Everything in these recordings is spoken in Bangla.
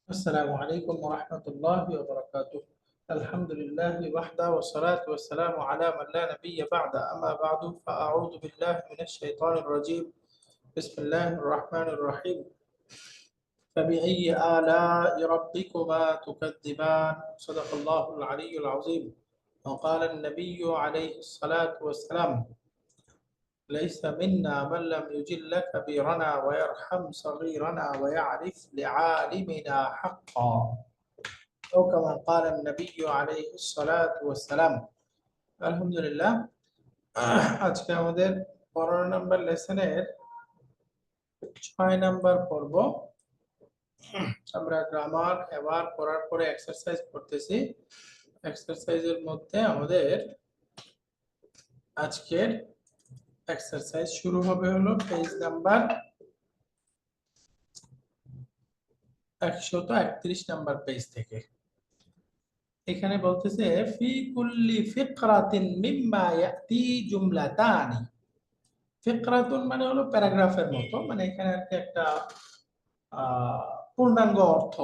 السلام عليكم ورحمة الله وبركاته. الحمد لله وحده والصلاة والسلام على من لا نبي بعد. أما بعد فأعوذ بالله من الشيطان الرجيم. بسم الله الرحمن الرحيم. فبأي آلاء ربكما تكذبان؟ صدق الله العلي العظيم. وقال النبي عليه الصلاة والسلام: ليس منا من لم يجل كبيرنا ويرحم صغيرنا ويعرف لعالمنا حقا، أو كما قال النبي عليه الصلاة والسلام. আলহামদুলিল্লাহ, আজকে আমাদের 15 নম্বর লেসনের 6 নম্বর পর্ব। আমরা গ্রামার এবার পড়ার পরে এক্সারসাইজ করতেছি। এক্সারসাইজের মধ্যে আমাদের আজকের এক্সারসাইজ শুরু হবে হলো পেজ নাম্বার 131 নাম্বার পেজ থেকে। এখানে বলতেছে ফি কুল্লি ফিকরাতিন মিম্মা ইয়াতি জুমলাতানি। ফিকরাতুন মানে হলো প্যারাগ্রাফের মতো, মানে এখানে একটা পূর্ণাঙ্গ অর্থ।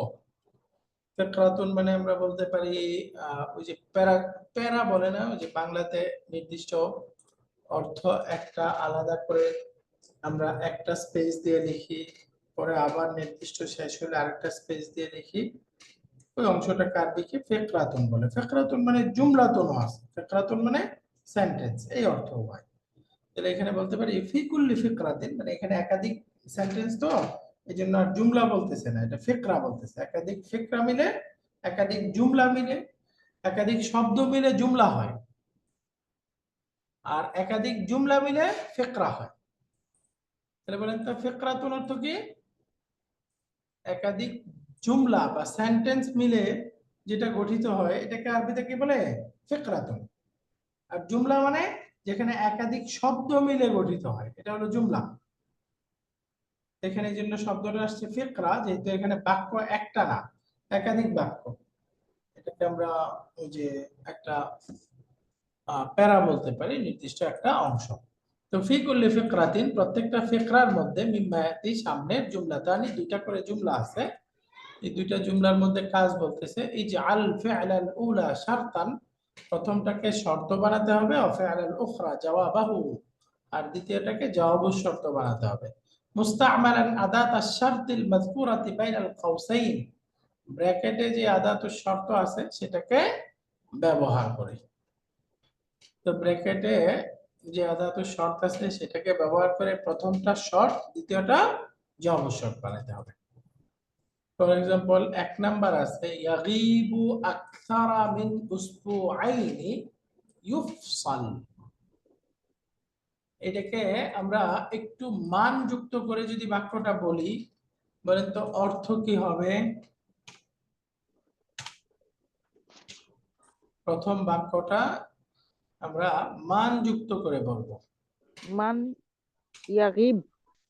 ফিকরাতুন মানে আমরা বলতে পারি ওই যে প্যারা প্যারা বলে না, ওই যে বাংলাতে নির্দিষ্ট অর্থ একটা আলাদা করে আমরা একটা স্পেস দিয়ে লিখি, পরে আবার নির্দিষ্ট শেষ হলে আরেকটা স্পেস দিয়ে লিখি, ওই অংশটাকে আরবিতে ফিকরাতুন বলে। ফিকরাতুন মানে জুমলাতুন আছে, ফিকরাতুন মানে সেন্টেন্স, এই অর্থ হয়। তাহলে এখানে বলতে পারি ফি কুল্লি ফিকরাতিন, মানে এখানে একাধিক সেন্টেন্স, তো এই জন্য আর জুমলা বলতেছে না, এটা ফিকরা বলতেছে। একাধিক ফিকরা মিলে, একাধিক জুমলা মিলে, একাধিক শব্দ মিলে জুমলা হয়, আর একাধিক জুমলা মিলে ফিকরা হয়। তাহলে বলেন তো ফিকরাতুন অর্থ কি? একাধিক জুমলা বা সেন্টেন্স মিলে যেটা গঠিত হয়, এটাকে আরবিতে কি বলে? ফিকরাতুন। আর জুমলা মানে যেখানে একাধিক শব্দ মিলে গঠিত হয়, এটা হলো জুমলা। এখানে এই জন্য শব্দটা আসছে ফিকরা, যেহেতু এখানে বাক্য একটা না, একাধিক বাক্য। এটাকে আমরা ওই যে একটা প্যারা বলতে পারি, নির্দিষ্ট একটা অংশ। তো ফি কুল্লি ফিকরাতিন, প্রত্যেকটা ফিকরার মধ্যে মিম্মায়াতি সামনের জুমলাতানি, দুইটা করে জুমলা আছে। এই দুইটা জুমলার মধ্যে কাজ বলতেছে এই যে আল ফি'লাল উলা শারতান, প্রথমটাকে শর্ত বানাতে হবে, ও ফি'লাল উখরা জাওয়াবাহু, আর দ্বিতীয়টাকে জবাবুর শর্ত বানাতে হবে। মুস্তা'মালান আদাত আশ-শারতিল মাযকুরাতি বাইনাল কাউসাইন, ব্র্যাকেটে যে আদাতুশ শর্ত আছে সেটাকে ব্যবহার করি। তো ব্র্যাকেটে যে আদাতুশ শর্ত আছে সেটাকে ব্যবহার করে প্রথমটা শর্ত, দ্বিতীয়টা জবাবুর শর্ত বানাতে হবে। ফর এক্সাম্পল, এক নাম্বার আছে ইয়াগিবু আকসারা মিন উসবুআইনি ইউফসাল। এটাকে আমরা একটু মান যুক্ত করে যদি বাক্যটা বলি, বলেন তো অর্থ কি হবে? প্রথম বাক্যটা আমরা মান যুক্ত করে বলবো। মান ইয়াগিব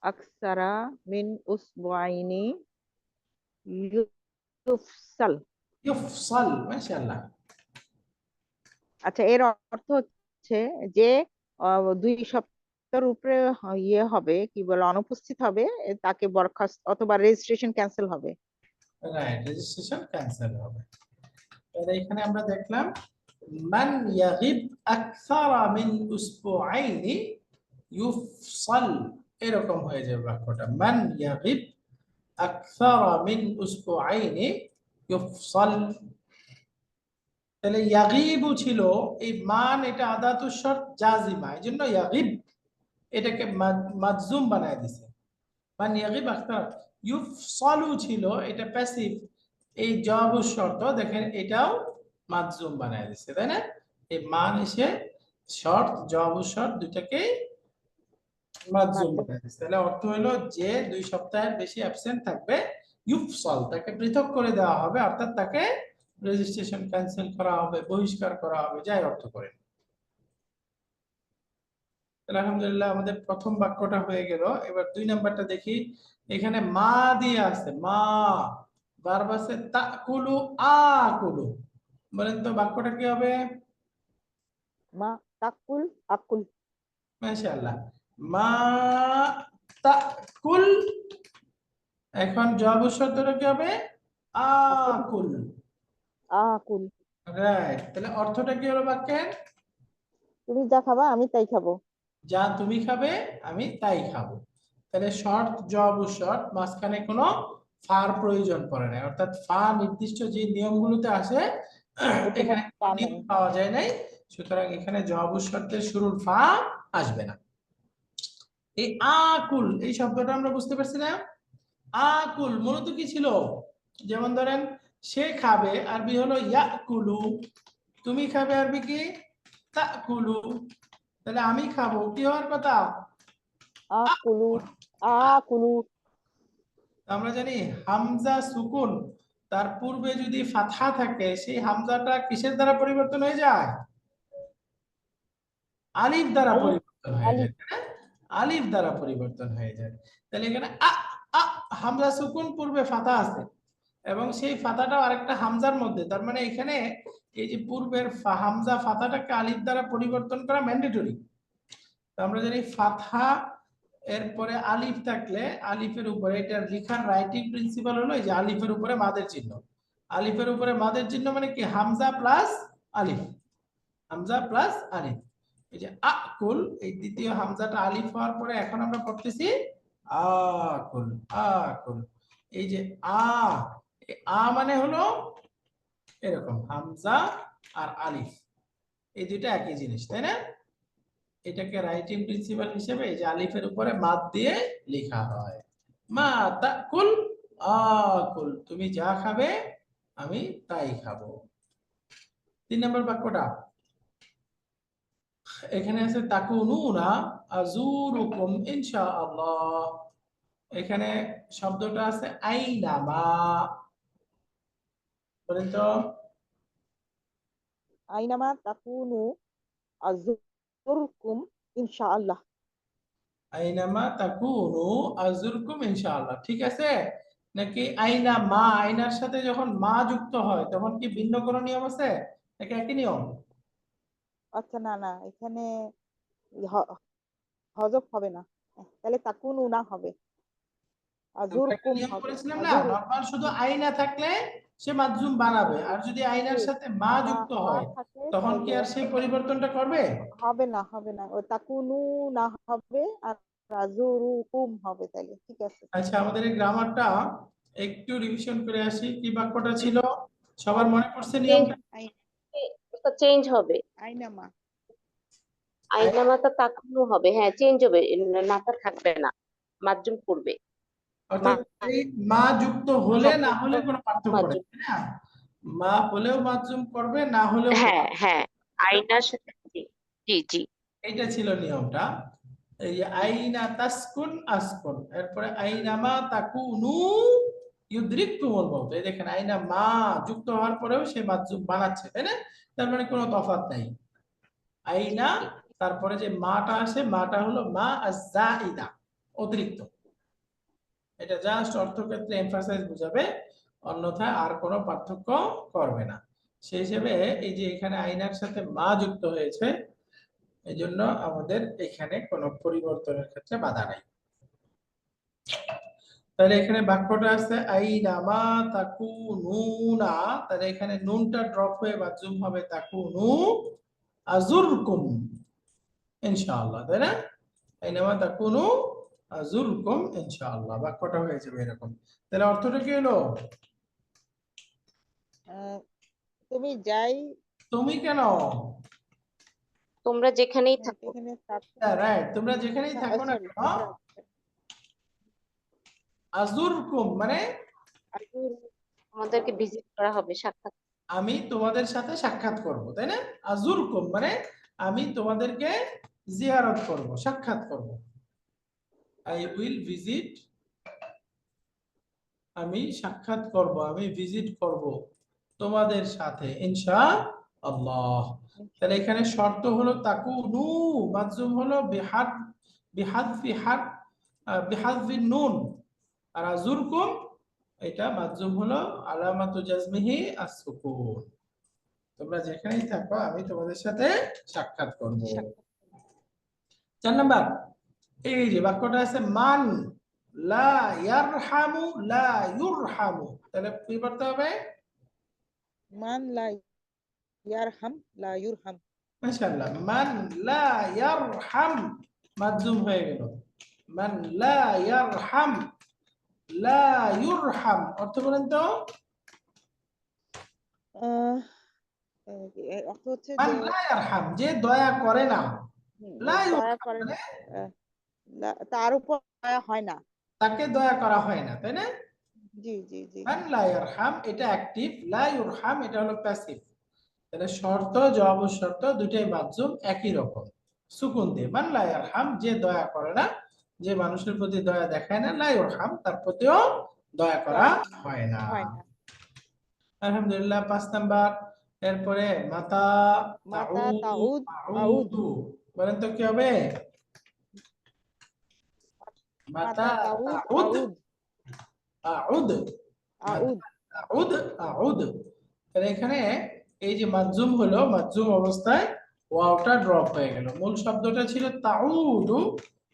আকসারা মিন উসবুআইনি ইউফসাল। ইউফসাল, মাশাআল্লাহ। আচ্ছা, এর অর্থ হচ্ছে যে 2 সপ্তাহের উপরে ইয়ে হবে, কি বলে, অনুপস্থিত হবে, তাকে বরখাস্ত অথবা রেজিস্ট্রেশন ক্যান্সেল হবে। রাইট, রেজিস্ট্রেশন ক্যান্সেল হবে। তাহলে এখানে আমরা দেখলাম মান ইয়াগিব আকসারা মিন উসবুআইনি ইউফসাল, এরকম হয়ে যাবে বাক্যটা, মান ইয়াগিব আকসারা মিন উসবুআইনি ইউফসাল। তাহলে ইয়াগিবু ছিল এই মান, এটা আদাতুশ শর্ত জাজিমা, এজন্য ইয়াগিব এটাকে মাজজুম বানায় দিছে, মান ইয়াগিব আকসারা। ইউফসালু ছিল এটা প্যাসিভ, এই জবাবুর শর্ত দেখেন এটাও মাজজুম বানায় দিছে, তাই না? এই মান এসে শর্ত, জবাবুর শর্ত দুটাকেই মাজজুম বানায় দিছে। তাহলে অর্থ হলো যে 2 সপ্তাহের বেশি অ্যাবসেন্ট থাকবে, ইউফসাল, তাকে পৃথক করে দেওয়া হবে, অর্থাৎ তাকে রেজিস্ট্রেশন ক্যান্সেল করা হবে, বহিষ্কার করা হবে, যাই অর্থ করে। তাহলে আলহামদুলিল্লাহ আমাদের প্রথম বাক্যটা হয়ে গেল। এবার 2 নাম্বারটা দেখি। এখানে মা দিয়ে আছে, মা, ভার্ব আছে তাকুলু আকুলু। বলেন তো বাক্যটা কি হবে? মা তাকুল আকুল। মাশাআল্লাহ, মা তাকুল। এখন জবাব শব্দটা কি হবে? আকুল। আকুল। রাইট, তাহলে অর্থটা কি হলো বাক্যের? তুমি যা খাবা আমি তাই খাবো। যা তুমি খাবে আমি তাই খাবো। তাহলে শর্ট জব ও শর্ট, মাঝখানে কোনো ফার প্রয়োজন পড়ে না, অর্থাৎ ফা নির্দিষ্ট যে নিয়মগুলোতে আসে এখানে এখানে তা কোনো নিয়ম নেই। পাওয়া যায় নাই, সুতরাং এখানে জব ও শর্তের শুরুর ফা আসবে না। এই আকুল এই শব্দটা আমরা বুঝতে পারছি না? আকুল মূলত কি ছিল? যেমন ধরেন সে খাবে, আরবি হলো ইয়াকুলু। তুমি খাবে, আরবি কি? তাকুলু। তাহলে আমি খাবো, কি হওয়ার কথা? আকুলু। আকুলু। আমরা জানি হামজা সুকুন, তার পূর্বে যদি ফাতহা থাকে সেই হামজাটা কিসের দ্বারা পরিবর্তন হয়ে যায়? আলিফ দ্বারা আলিফ। পরিবর্তন হয়ে আলিফ। যায়, তাই না? আলিফ দ্বারা পরিবর্তন হয়ে যায়। তাহলে এখানে আ আ হামজা সুকুন, পূর্বে ফাতা আছে এবং সেই ফাতাটাও আরেকটা হামজার মধ্যে, তার মানে এখানে এই যে পূর্বের হামজা ফাতাটাকে আলিফ দ্বারা পরিবর্তন করা ম্যান্ডেটরি। আমরা জানি ফাতহা এরপরে আলিফ থাকলে আলিফের উপরে, এটা লেখার রাইটিং প্রিন্সিপাল হলো এই যে আলিফের উপরে মাদের চিহ্ন। আলিফের উপরে মাদের চিহ্ন মানে কি? হামজা প্লাস আলিফ, হামজা প্লাস আলিফ। এই যে আকুল, এই দ্বিতীয় হামজাটা আলিফ হওয়ার পরে এখন আমরা পড়তেছি আকুল। আকুল, এই যে এই মানে হলো এরকম হামজা আর আলিফ, এই দুইটা একই জিনিস, তাই না? এটাকে রাইটিং প্রিন্সিপাল হিসেবে এই যে আলিফের উপরে মাদ দিয়ে লেখা হয়। মা তাকুল আকুল, তুমি যা খাবে আমি তাই খাবো। 3 নম্বর বাক্যটা এখানে আছে তাকুনুনা আযুরুকুম ইনশাআল্লাহ। এখানে শব্দটা আছে আইনামা, বলেন তো। আইনামা তাকুনু আযুরকুম ইনশাআল্লাহ। আইনামা তাকুনু আযুরকুম ইনশাআল্লাহ, ঠিক আছে? নাকি আইনা মা, আইনার সাথে যখন মা যুক্ত হয় তখন কি ভিন্ন কোনো নিয়ম আছে নাকি একই নিয়ম? আচ্ছা, না না, এখানে হ- হজফ হবে না, তাহলে তাকুনু না হবে, আমরা একটা আযুরকুম নিয়ম হবে। করেছিলাম না, আযুর। নরমাল শুধু আইনা থাকলে সে মাজজুম বানাবে, আর যদি আইনার সাথে মা মা যুক্ত মা হয় থাকে তখন কি তাইলে আর সেই পরিবর্তনটা করবে? হবে না, হবে না, ওই তাকুনু না হবে, আর আযুরুকুম হবে, তাইলে ঠিক আছে। আচ্ছা, আমাদের এই গ্রামারটা একটু রিভিশন করে আসি। কি বাক্যটা ছিল? সবার মনে পড়ছে চেঞ্জ নিয়মটা? চেঞ্জ হবে। আইনামা। আইনামাতা তাকুনু হবে, হ্যাঁ চেঞ্জ হবে, নাতা থাকবে না, মাজ্জুম করবে। মা অর্থাৎ এই মা যুক্ত হলে না হলে কোনো পার্থক্য নেই, মাজ্জুম, তাই না? মা হলেও মাজজুম করবে, না হলেও করবে। হ্যাঁ হ্যাঁ, আইনার সাথে, জি জি জি। এইটা ছিল নিয়মটা। এই যে আইনা তাসকুন আসকুন, এরপরে আইনামা তাকুনু ইউদরিকুমুল মাউত। এই দেখেন আইনা মা যুক্ত হওয়ার পরেও সে মাজজুম বানাচ্ছে, তাই না? তার মানে কোনো তফাৎ নাই। আইনা, তারপরে যে মাটা আসে, মাটা হলো মা আয-যাইদা, অতিরিক্ত। এটা জাস্ট অর্থক্ষেত্রে এমফাসাইজ বোঝাবে, অন্যথায় আর কোনো পার্থক্য করবে না। সেই হিসেবে এই যে এখানে আইনার সাথে মা যুক্ত হয়েছে, এই জন্য আমাদের এখানে কোনো পরিবর্তনের ক্ষেত্রে বাধা নাই। তাহলে এখানে বাক্যটা আছে আইনামা তাকুনুনা, তাহলে এখানে নুনটা ড্রপ হয়ে মাজুম হবে তাকুনু আযুরকুম ইনশাআল্লাহ, তাই না? আইনামা তাকুনু আযুরকুম ইনশাআল্লাহ, বাক্যটা হয়ে যাবে এরকম। তাহলে অর্থটা কি হলো? আহ, তুমি যাই। তুমি কেন? তোমরা যেখানেই হ্যাঁ, থাকো। এখানে তাকু। রাইট, তোমরা যেখানেই থাকো না সরি, কেন, আচ্ছা আচ্ছা। আযুরকুম মানে আযুর। আমাদেরকে ভিজিট করা হবে, সাক্ষাৎ। আমি তোমাদের সাথে সাক্ষাৎ করব, তাই না? আযুরকুম মানে আমি তোমাদেরকে জিয়ারত করব, সাক্ষাৎ করব। আই উইল ভিজিট, আমি সাক্ষাৎ করব, আমি ভিজিট করব তোমাদের সাথে ইনশাআল্লাহ। তাহলে এখানে শর্ত হলো তাকুনু, মাজজুম হলো বিহাদফি বিহাদফি নুন, আর আযুরকুম এটা মাজজুম হলো আলামাতু জাজমিহি as-সুকুন। তোমরা যেখানেই থাকো আমি তোমাদের সাথে সাক্ষাৎ করব। সাক্ষাৎ। 4 নাম্বার, এই যে বাক্যটা আছে মান লা ইয়ারহামু লা ইউরহামু, তাহলে কি করতে হবে? মান লা ইয়ারহাম লা ইউরহাম। মাশাআল্লাহ, মান লা ইয়ারহাম মাযযুম হয়ে গেল। মান লা ইয়ারহাম লা ইউরহাম, অর্থ বলেন তো? আহ, অর্থ হচ্ছে মান যে লা ইয়ারহাম, যে দয়া করে না। লা দয়া ইউরহাম করে মানে আহ, তার উপর দয়া হয় না। তাকে দয়া করা হয় না, তাই না? জি জি জি। মান লা ইয়ারহাম এটা অ্যাক্টিভ, লা ইউরহাম এটা হলো প্যাসিভ। তাহলে শর্ত জবাব ও শর্ত দুটাই মাযযুম একই রকম, সুকুন দিয়ে। মান লা ইয়ারহাম, যে দয়া করে না, যে মানুষের প্রতি দয়া দেখায় না, লা ইউরহাম তার প্রতিও দয়া করা হয় না। হয় না। আলহামদুলিল্লাহ, ৫ নাম্বার। এরপরে মাতা মাতা তাউদু, তাউদ আউদ। তাউদু বলেন তো কি হবে? মাতা মাতা তাউদ তাউদ আউদ আউদ, আউদ। আউদ আউদ। তাহলে এখানে এই যে মাযযুম হলো, মাযযুম অবস্থায় ওয়াওটা ড্রপ হয়ে গেল। মূল শব্দটা ছিল তাউদু,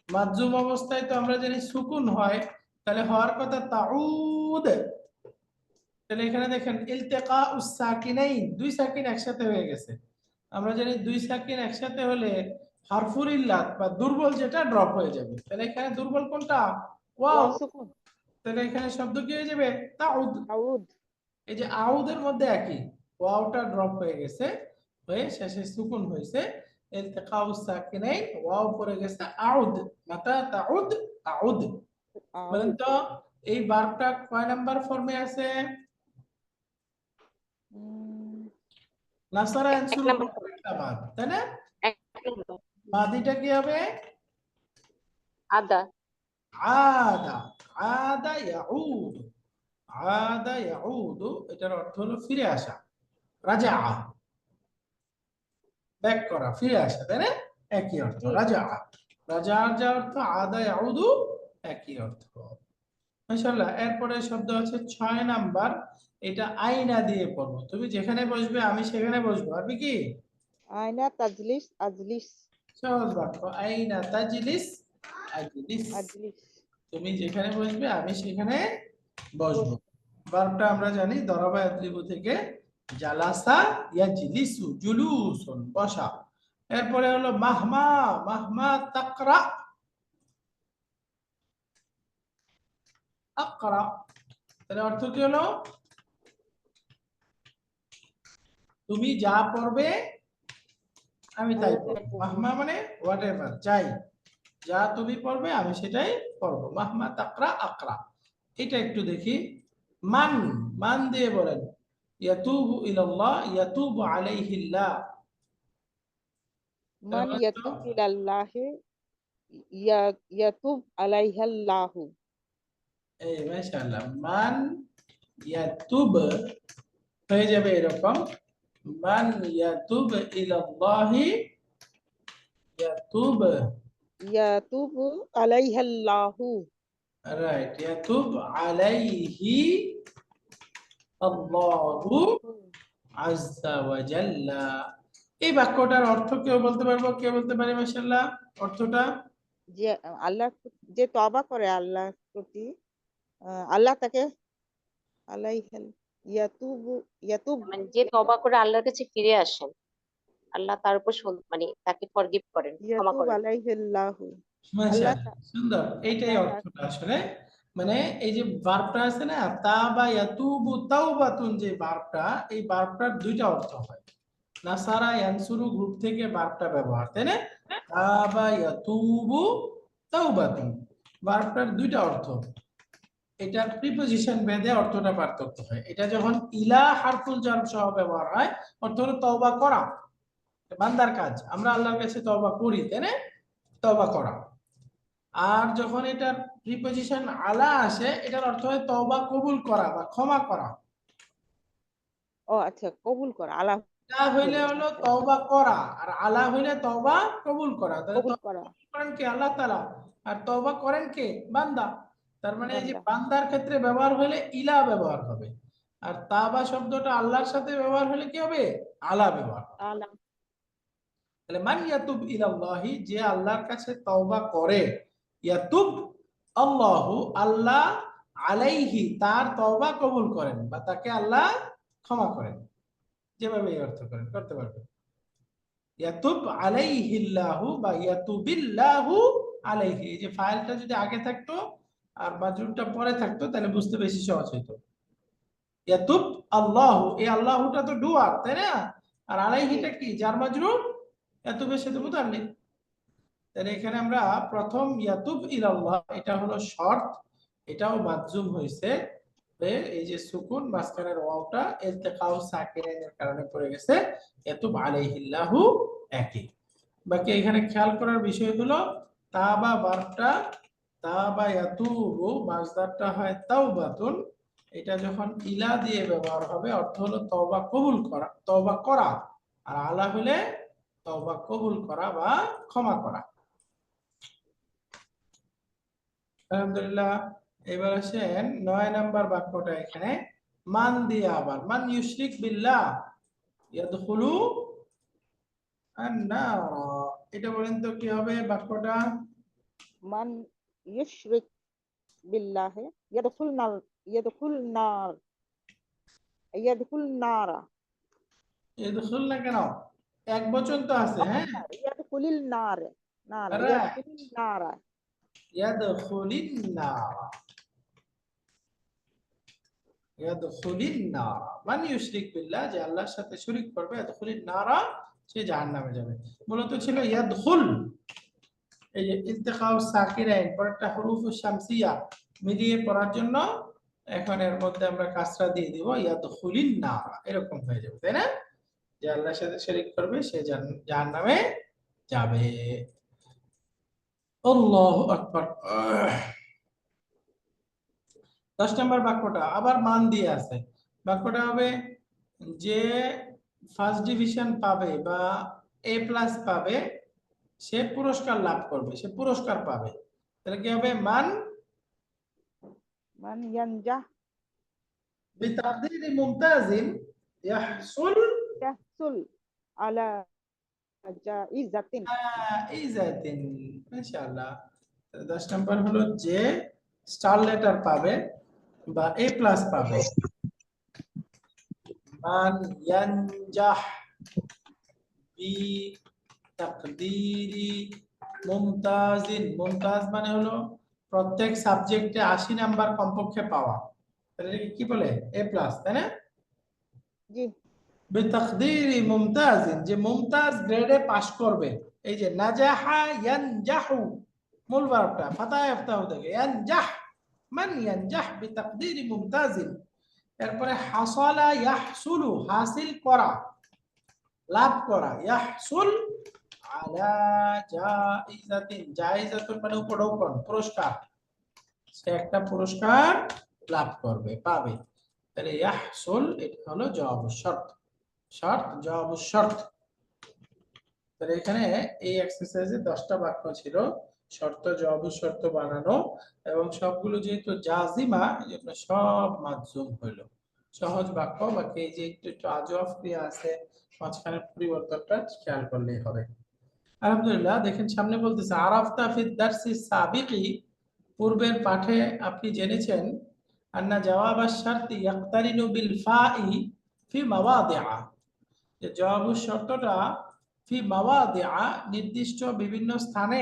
মাযযুম অবস্থায় তো আমরা জানি সুকুন হয়, তাহলে হওয়ার কথা তাউদ। তাহলে এখানে দেখেন ইলতিকা উস সাকিনাইন, দুই সাকিন একসাথে হয়ে গেছে। আমরা জানি দুই সাকিন একসাথে হলে হারফুল ইল্লাত বা দুর্বল যেটা ড্রপ হয়ে যাবে। তাহলে এখানে দুর্বল কোনটা? ওয়াও। ওয়াও সুকুন। তাহলে এখানে শব্দ কি হয়ে যাবে? তাউদ। আউদ। এই যে আউদের মধ্যে একই, ওয়াওটা ড্রপ হয়ে গেছে, হয়ে শেষে সুকুন হয়েছে, ইলতিকাউ সাকিনাইন, ওয়াও পড়ে গেছে আউদ, মাতা তাউদ আউদ। বলেন আউদ। তো এই ভার্বটা কয় নাম্বার ফর্মে আছে? উম, নাসারা এক ইয়ানসুরু নাম্বার, একটা বাদ, তাই না? এক নাম্বার। বাদিটা কি হবে? আদা। আদা, আদা ইয়াউদ, আদা ইয়াউদ, এটার অর্থ হলো ফিরে আসা, রাজা, ব্যাক করা, ফিরে আসা, তাই না? একই অর্থ জি। রাজা। রাজার যা অর্থ, আদা ইয়াউদু একই অর্থ। মাশাআল্লাহ। এরপরে শব্দ আছে ৬ নাম্বার, এটা আইনা দিয়ে পড়বো। তুমি যেখানে বসবে আমি সেখানে বসবো, আর কি? আয়না তাজলিস আজলিস। সহজ বাক্য, আইনা তাজলিস আজলিস। আজলিস। তুমি যেখানে বসবে আমি সেখানে বসবো। বস। ভার্বটা আমরা জানি দরাবা ইয়াদরিবু থেকে, জালাসা ইয়াজলিসু, জুলুসুন বসা। এরপরে হলো মাহমা, মাহমা তাকরা, আকরা। তাহলে অর্থ কি হলো? তুমি যা পড়বে আমি তাই পড়বো। মাহমা মানে হোয়াটএভার, যাই, যা তুমি পড়বে আমি সেটাই পড়বো। মাহমা তাকরা আকরা। এটা একটু দেখি। মান, মান দিয়ে বলেন। ইয়াতুবু ইলাল্লাহ, ইয়াতুবু আলাইহিল্লাহ। মান ইয়াতুব ইলাল্লাহি ইয়াতুব আলাইহাল্লাহু। এই মাশাআল্লাহ, মান ইয়াতুব হয়ে যাবে এরকম, মান ইয়াতুব ইলাল্লাহি ইয়াতুব, ইয়াতুবু আলাইহাল্লাহু। রাইট, ইয়াতুব আলাইহি আল্লাহু আজ্জা ওয়া জাল্লা। এই বাক্যটার অর্থ কেউ বলতে পারবো? কেউ বলতে পারে মাশাআল্লাহ অর্থটা? যে আল্লাহ যে তওবা করে আল্লাহর প্রতি, আল্লাহ তাকে আলাইহাল ইয়াতুবু ইয়াতুব মানে যে তওবা করে আল্লাহর কাছে ফিরে আসেন, আল্লাহ তার উপর মানে তাকে ফরগিভ করেন, ক্ষমা ইয়াতুব করেন। আলাইহিল্লাহু। আল্লাহ মাশাআল্লাহ, সুন্দর। এইটাই আল্লাহ অর্থটা আসলে। মানে এই যে ভার্বটা আছে না, তাবা ইয়াতুবু তাওবাতুন, যে ভার্বটা, এই ভার্বটার দুইটা অর্থ হয়। নাসারা ইয়ানসুরু গ্রুপ থেকে ভার্বটা ব্যবহার, তাই না? তাবা ইয়াতুবু তাওবাতুন, ভার্বটার দুইটা অর্থ। এটার প্রিপজিশন ভেদে অর্থটা পার্থক্য হয়। এটা যখন ইলা হারফুল জার সহ ব্যবহার হয়, অর্থ হলো তওবা করা, বান্দার কাজ, আমরা আল্লাহর কাছে তওবা করি, তাই না? তওবা করা। আর যখন এটার প্রিপজিশন আলা আসে, এটার অর্থ হয় তওবা কবুল করা বা ক্ষমা করা। ও আচ্ছা, কবুল করা। আল্লাহ তা হইলে হলো আচ্ছা, তওবা করা, আর আলা হইলে তওবা কবুল করা। তাহলে কবুল তওবা করা। করেন কে? আল্লাহ তাআলা। আর তওবা করেন কে? বান্দা। তার মানে এই যে বান্দা। বান্দার ক্ষেত্রে ব্যবহার হলে ইলা ব্যবহার হবে, আর তাওবা শব্দটা আল্লাহর সাথে ব্যবহার হলে কি হবে? আলা ব্যবহার হবে। আলাম। তাহলে মান ইয়াতুব ইলাল্লাহি, যে আল্লাহর কাছে তওবা করে, ইয়াতুব আল্লাহু আল্লাহ আলাইহি তার তওবা কবুল করেন বা তাকে আল্লাহ ক্ষমা করেন, যেভাবে অর্থ করেন করতে পারবেন। ইয়াতুব আলাইহিল্লাহু বা ইয়াতুবিল্লাহু আলাইহি, এই যে ফাইলটা যদি আগে থাকতো আর মাজরুরটা পরে থাকতো তাহলে বুঝতে বেশি সহজ হতো। ইয়াতুব আল্লাহু, এই আল্লাহুটা তো ডুয়ার, তাই না? আর জি আলাইহিটা কি, জার মাজরুর, ইয়াতুবের সাথে জি মুতাল্লিক। তাহলে এখানে আমরা প্রথম ইয়াতুব ইলাল্লাহ, এটা হলো শর্ত, এটাও মাযজুম হয়েছে, এই যে সুকুন মাঝখানের ওয়াওটা ইলতিকাউ সাকিনাইনের কারণে পড়ে গেছে, ইয়াতুব আলাইহিল্লাহু একই। বাকি এখানে খেয়াল করার বিষয় হলো তাবা ভার্বটা, তাবা ইয়াতুবু মাসদারটা হয় তাওবাতুন, এটা যখন ইলা দিয়ে ব্যবহার হবে অর্থ হলো তওবা কবুল করা, তওবা করা, আর আলা হলে তওবা কবুল করা বা ক্ষমা করা। আলহামদুলিল্লাহ। এবার আসেন 9 নাম্বার বাক্যটা, এখানে মান দিয়ে, আবার মান ইউশরিক বিল্লাহ ইয়াদখুলু আন-নার, এটা বলেন তো কি হবে বাক্যটা? মান ইউশরিক বিল্লাহি ইয়াদখুল নার, ইয়াদখুল নার, ইয়াদখুল নারা, ইয়াদখুল না কেন, এক বচন তো আছে, হ্যাঁ। ইয়াদখুলিল নার, নারা রাইট, ইয়াদখুলিল নারা। ইয়াদখুলিন নার, ইয়াদখুলিন নার মান ইউশরিক বিল্লাহ, যে আল্লাহর সাথে শরীক করবে, ইয়াদখুলিন নারা, সে জাহান্নামে যাবে। মূলত ছিল ইয়াদখুল, এই যে ইলতিকাউ সাকিরাইন পরেরটা হুরুফুশ শামসিয়া মিলিয়ে পড়ার জন্য এখন এর মধ্যে আমরা কাসরা দিয়ে দিব, ইয়াদখুলিন নারা, এরকম হয়ে যাবে, তাই না? যে আল্লাহর সাথে শরীক করবে সে জাহান্নামে যাবে। আল্লাহু আকবার। 10 নম্বর বাক্যটা আবার মান দিয়ে আছে, বাক্যটা হবে যে ফার্স্ট ডিভিশন পাবে বা এ প্লাস পাবে সে পুরস্কার লাভ করবে, সে পুরস্কার পাবে। তাহলে কি হবে? মান মান ইয়ানজাহ বিতাকদীরি মুমতাজিন ইয়াহসুল ইয়াহসুল আলা জাইজাতিন। ইজাতিন, মাশাআল্লাহ। 10 নম্বর হলো যে স্টার লেটার পাবে বা এ প্লাস পাবে, মান ইয়ানজাহ বি তাকদীরি মুমতাজিন, মুমতাজ মানে হলো প্রত্যেক সাবজেক্টে 80 নাম্বার কমপক্ষে পাওয়া, তাহলে এটাকে কি বলে? এ প্লাস, তাই না? জি বিতাকদীরি মুমতাজিন, যে মুমতাজ গ্রেডে পাস করবে। এই যে নাজাহা ইয়ানজাহু, মূল ভার্বটা ফাতা ইফতাহু থেকে ইয়ানজাহ, মান ইয়ানজাহ বিতাকদীরি মুমতাজিন। এরপরে হাসালা ইয়াহসুলু, হাসিল করা, লাভ করা, ইয়াহসুল আলা জাইজাতিন, জাইজাতুন মানে উপঢৌকন, পুরস্কার, সে একটা পুরস্কার লাভ করবে, পাবে। তাহলে ইয়াহসুল এটা হলো জবাব শর্ত, শর্ত জবাব শর্ত। তাহলে এখানে এই এক্সারসাইজে 10টা বাক্য ছিল শর্ত জবাব শর্ত বানানো, এবং সবগুলো যেহেতু জাজিমা এজন্য সব মাধ্যম হইলো সহজ বাক্য। বাকি এই যে একটু একটু আজওয়াফ ক্রিয়া আছে মাঝখানে পরিবর্তনটা খেয়াল করলেই হবে। আলহামদুলিল্লাহ। দেখেন সামনে বলতেছে আরাফতা ফিদ দারসি সাবিকি, পূর্বের পাঠে আপনি জেনেছেন আন্না জওয়াব আশ-শারতি ইয়াকতারিনু বিল ফাই ফি মাওয়াদিআ, যে জওয়াব শর্তটা ফি মাওয়াদিআ নির্দিষ্ট বিভিন্ন স্থানে,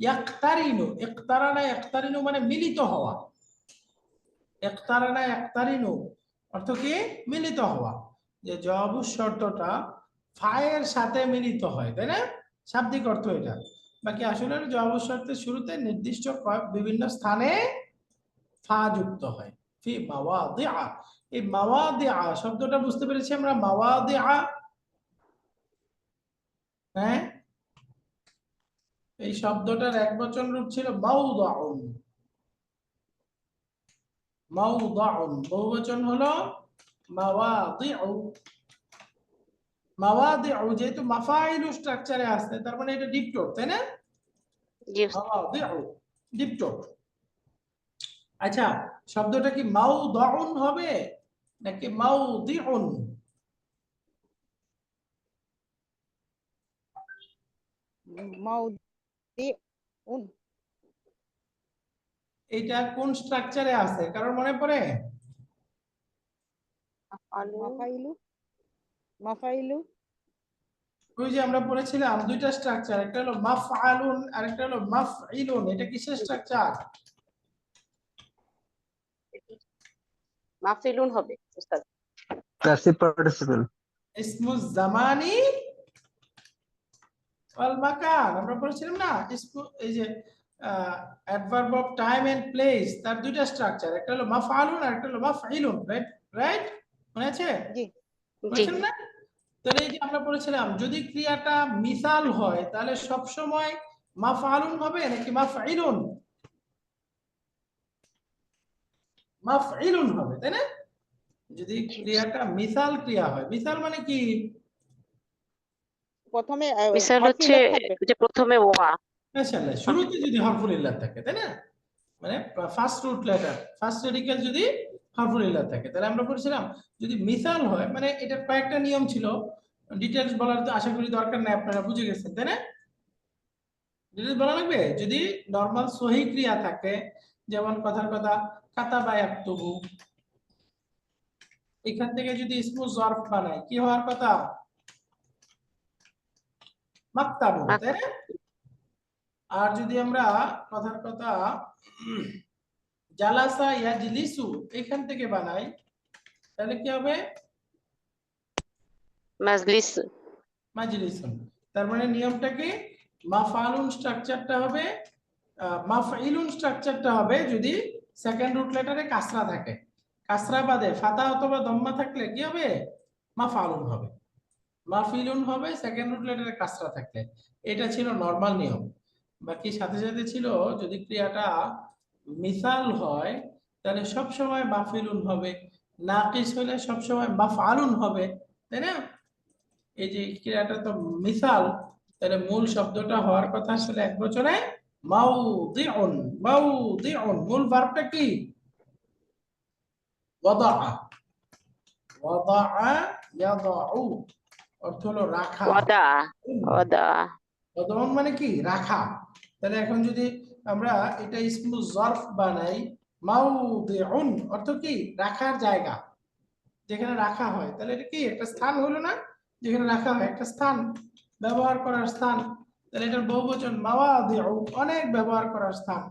ইয়াকতারিনু, ইকতারানা ইয়াকতারিনু মানে মিলিত হওয়া, ইকতারানা ইয়াকতারিনু অর্থ কি? মিলিত হওয়া। যে জওয়াব শর্তটা ফায়ের সাথে মিলিত হয়, তাই না? শাব্দিক অর্থ এটা। বাকি আসলে জওয়াব শর্তের শুরুতে নির্দিষ্ট বিভিন্ন স্থানে ফা যুক্ত হয়, ফি মাওয়াদিআ। এই মাওয়াদিআ শব্দটা বুঝতে পেরেছি আমরা, মাওয়াদিআ, হ্যাঁ, এই শব্দটার একবচন রূপ ছিল মাওদাউন, মাওদাউন, বহুবচন হলো মাওয়াদিউ। মাওয়াদিউ যেহেতু মাফাইলু স্ট্রাকচারে আছে তার মানে এটা ডিপটোট, তাই না? জি মাওয়াদিউ ডিপটোট। আচ্ছা, শব্দটা কি মাওদাউন হবে নাকি মাওদিউন? মাউদিউন, এটা কোন স্ট্রাকচারে আছে কারণ মনে পড়ে? মাফাইলু মাফাইলু ওই যে আমরা পড়েছিলাম দুইটা স্ট্রাকচার, একটা হলো মাফআলুন আর একটা হলো মাফইলুন। এটা কিসের স্ট্রাকচার? মাফিলুন হবে উস্তাদ। passive participle, ইসমুজ জামানি ওয়াল মাকান। আমরা পড়েছিলাম না এই যে adverb of time and place, তার দুইটা স্ট্রাকচার, একটা হলো মাফআলুন আর একটা হলো মাফইলুন। রাইট রাইট, মনে আছে? জি জি পড়েছেন না? তাহলে এই যে আমরা পড়েছিলাম যদি ক্রিয়াটা মিসাল হয় তাহলে সব সময় মাফআলুন হবে নাকি মাফইলুন? মাফইলুন হবে, তাই না? যদি ক্রিয়াটা মিসাল ক্রিয়া হয়, মিসাল মানে কি? প্রথমে মিসাল হরফ হচ্ছে ইল্লাত থাকবে। যে প্রথমে ওয়া, মাশাআল্লাহ, শুরুতে যদি হরফুল ইল্লাত থাকে, তাই না? মানে first root letter, first radical যদি হরফুল ইল্লাত থাকে, তাহলে আমরা বলছিলাম যদি মিসাল হয়, মানে এটার কয়েকটা নিয়ম ছিল, ডিটেইলস বলার তো আশা করি দরকার নাই, আপনারা বুঝে গেছেন, তাই না? ডিটেইলস বলা লাগবে? যদি নরমাল সহি ক্রিয়া থাকে, যেমন কথার কথা কাতাবা ইয়াকতুবু, এখান থেকে যদি ইসমু জরফ বানাই, কি হওয়ার কথা? মাকতাবু, তাই না? আর যদি আমরা কথার কথা জালাসা ইয়াজলিসু এখান থেকে বানাই, তাহলে কি হবে? মাজলিস। মাজলিসুন। তার মানে নিয়মটা কি? মাফআলুন স্ট্রাকচারটা হবে, মাফইলুন স্ট্রাকচারটা হবে যদি সেকেন্ড রুট লেটারে কাসরা থাকে। কাসরা বাদে ফাতা অথবা দম্মা থাকলে কি হবে? মাফআলুন হবে। মাফইলুন হবে সেকেন্ড রুট লেটারে কাসরা থাকলে। এটা ছিল নরমাল নিয়ম। বাকি সাথে সাথে ছিল যদি ক্রিয়াটা মিসাল হয় তাহলে সব সময় মাফইলুন হবে, নাকিস হলে সব সময় মাফআলুন হবে, তাই না? এই যে ক্রিয়াটা তো মিসাল, তাহলে মূল শব্দটা হওয়ার কথা আসলে একবচনে মাউদিউন। মাউদিউন মূল ভার্বটা কি? ওয়াদা। ওয়াদা ইয়াদাউ অর্থ হলো রাখা। ওয়াদা ওয়াদা ওয়াদাউন মানে কি? রাখা। তাহলে এখন যদি আমরা এটা ইসমু জরফ বানাই, মাউদিউন অর্থ কি? রাখার জায়গা, যেখানে রাখা হয়, তাহলে এটা কি একটা স্থান হলো না? যেখানে রাখা হয় একটা স্থান, ব্যবহার করার স্থান, তাহলে এটার বহুবচন মাওয়াদিউ, অনেক ব্যবহার করার স্থান।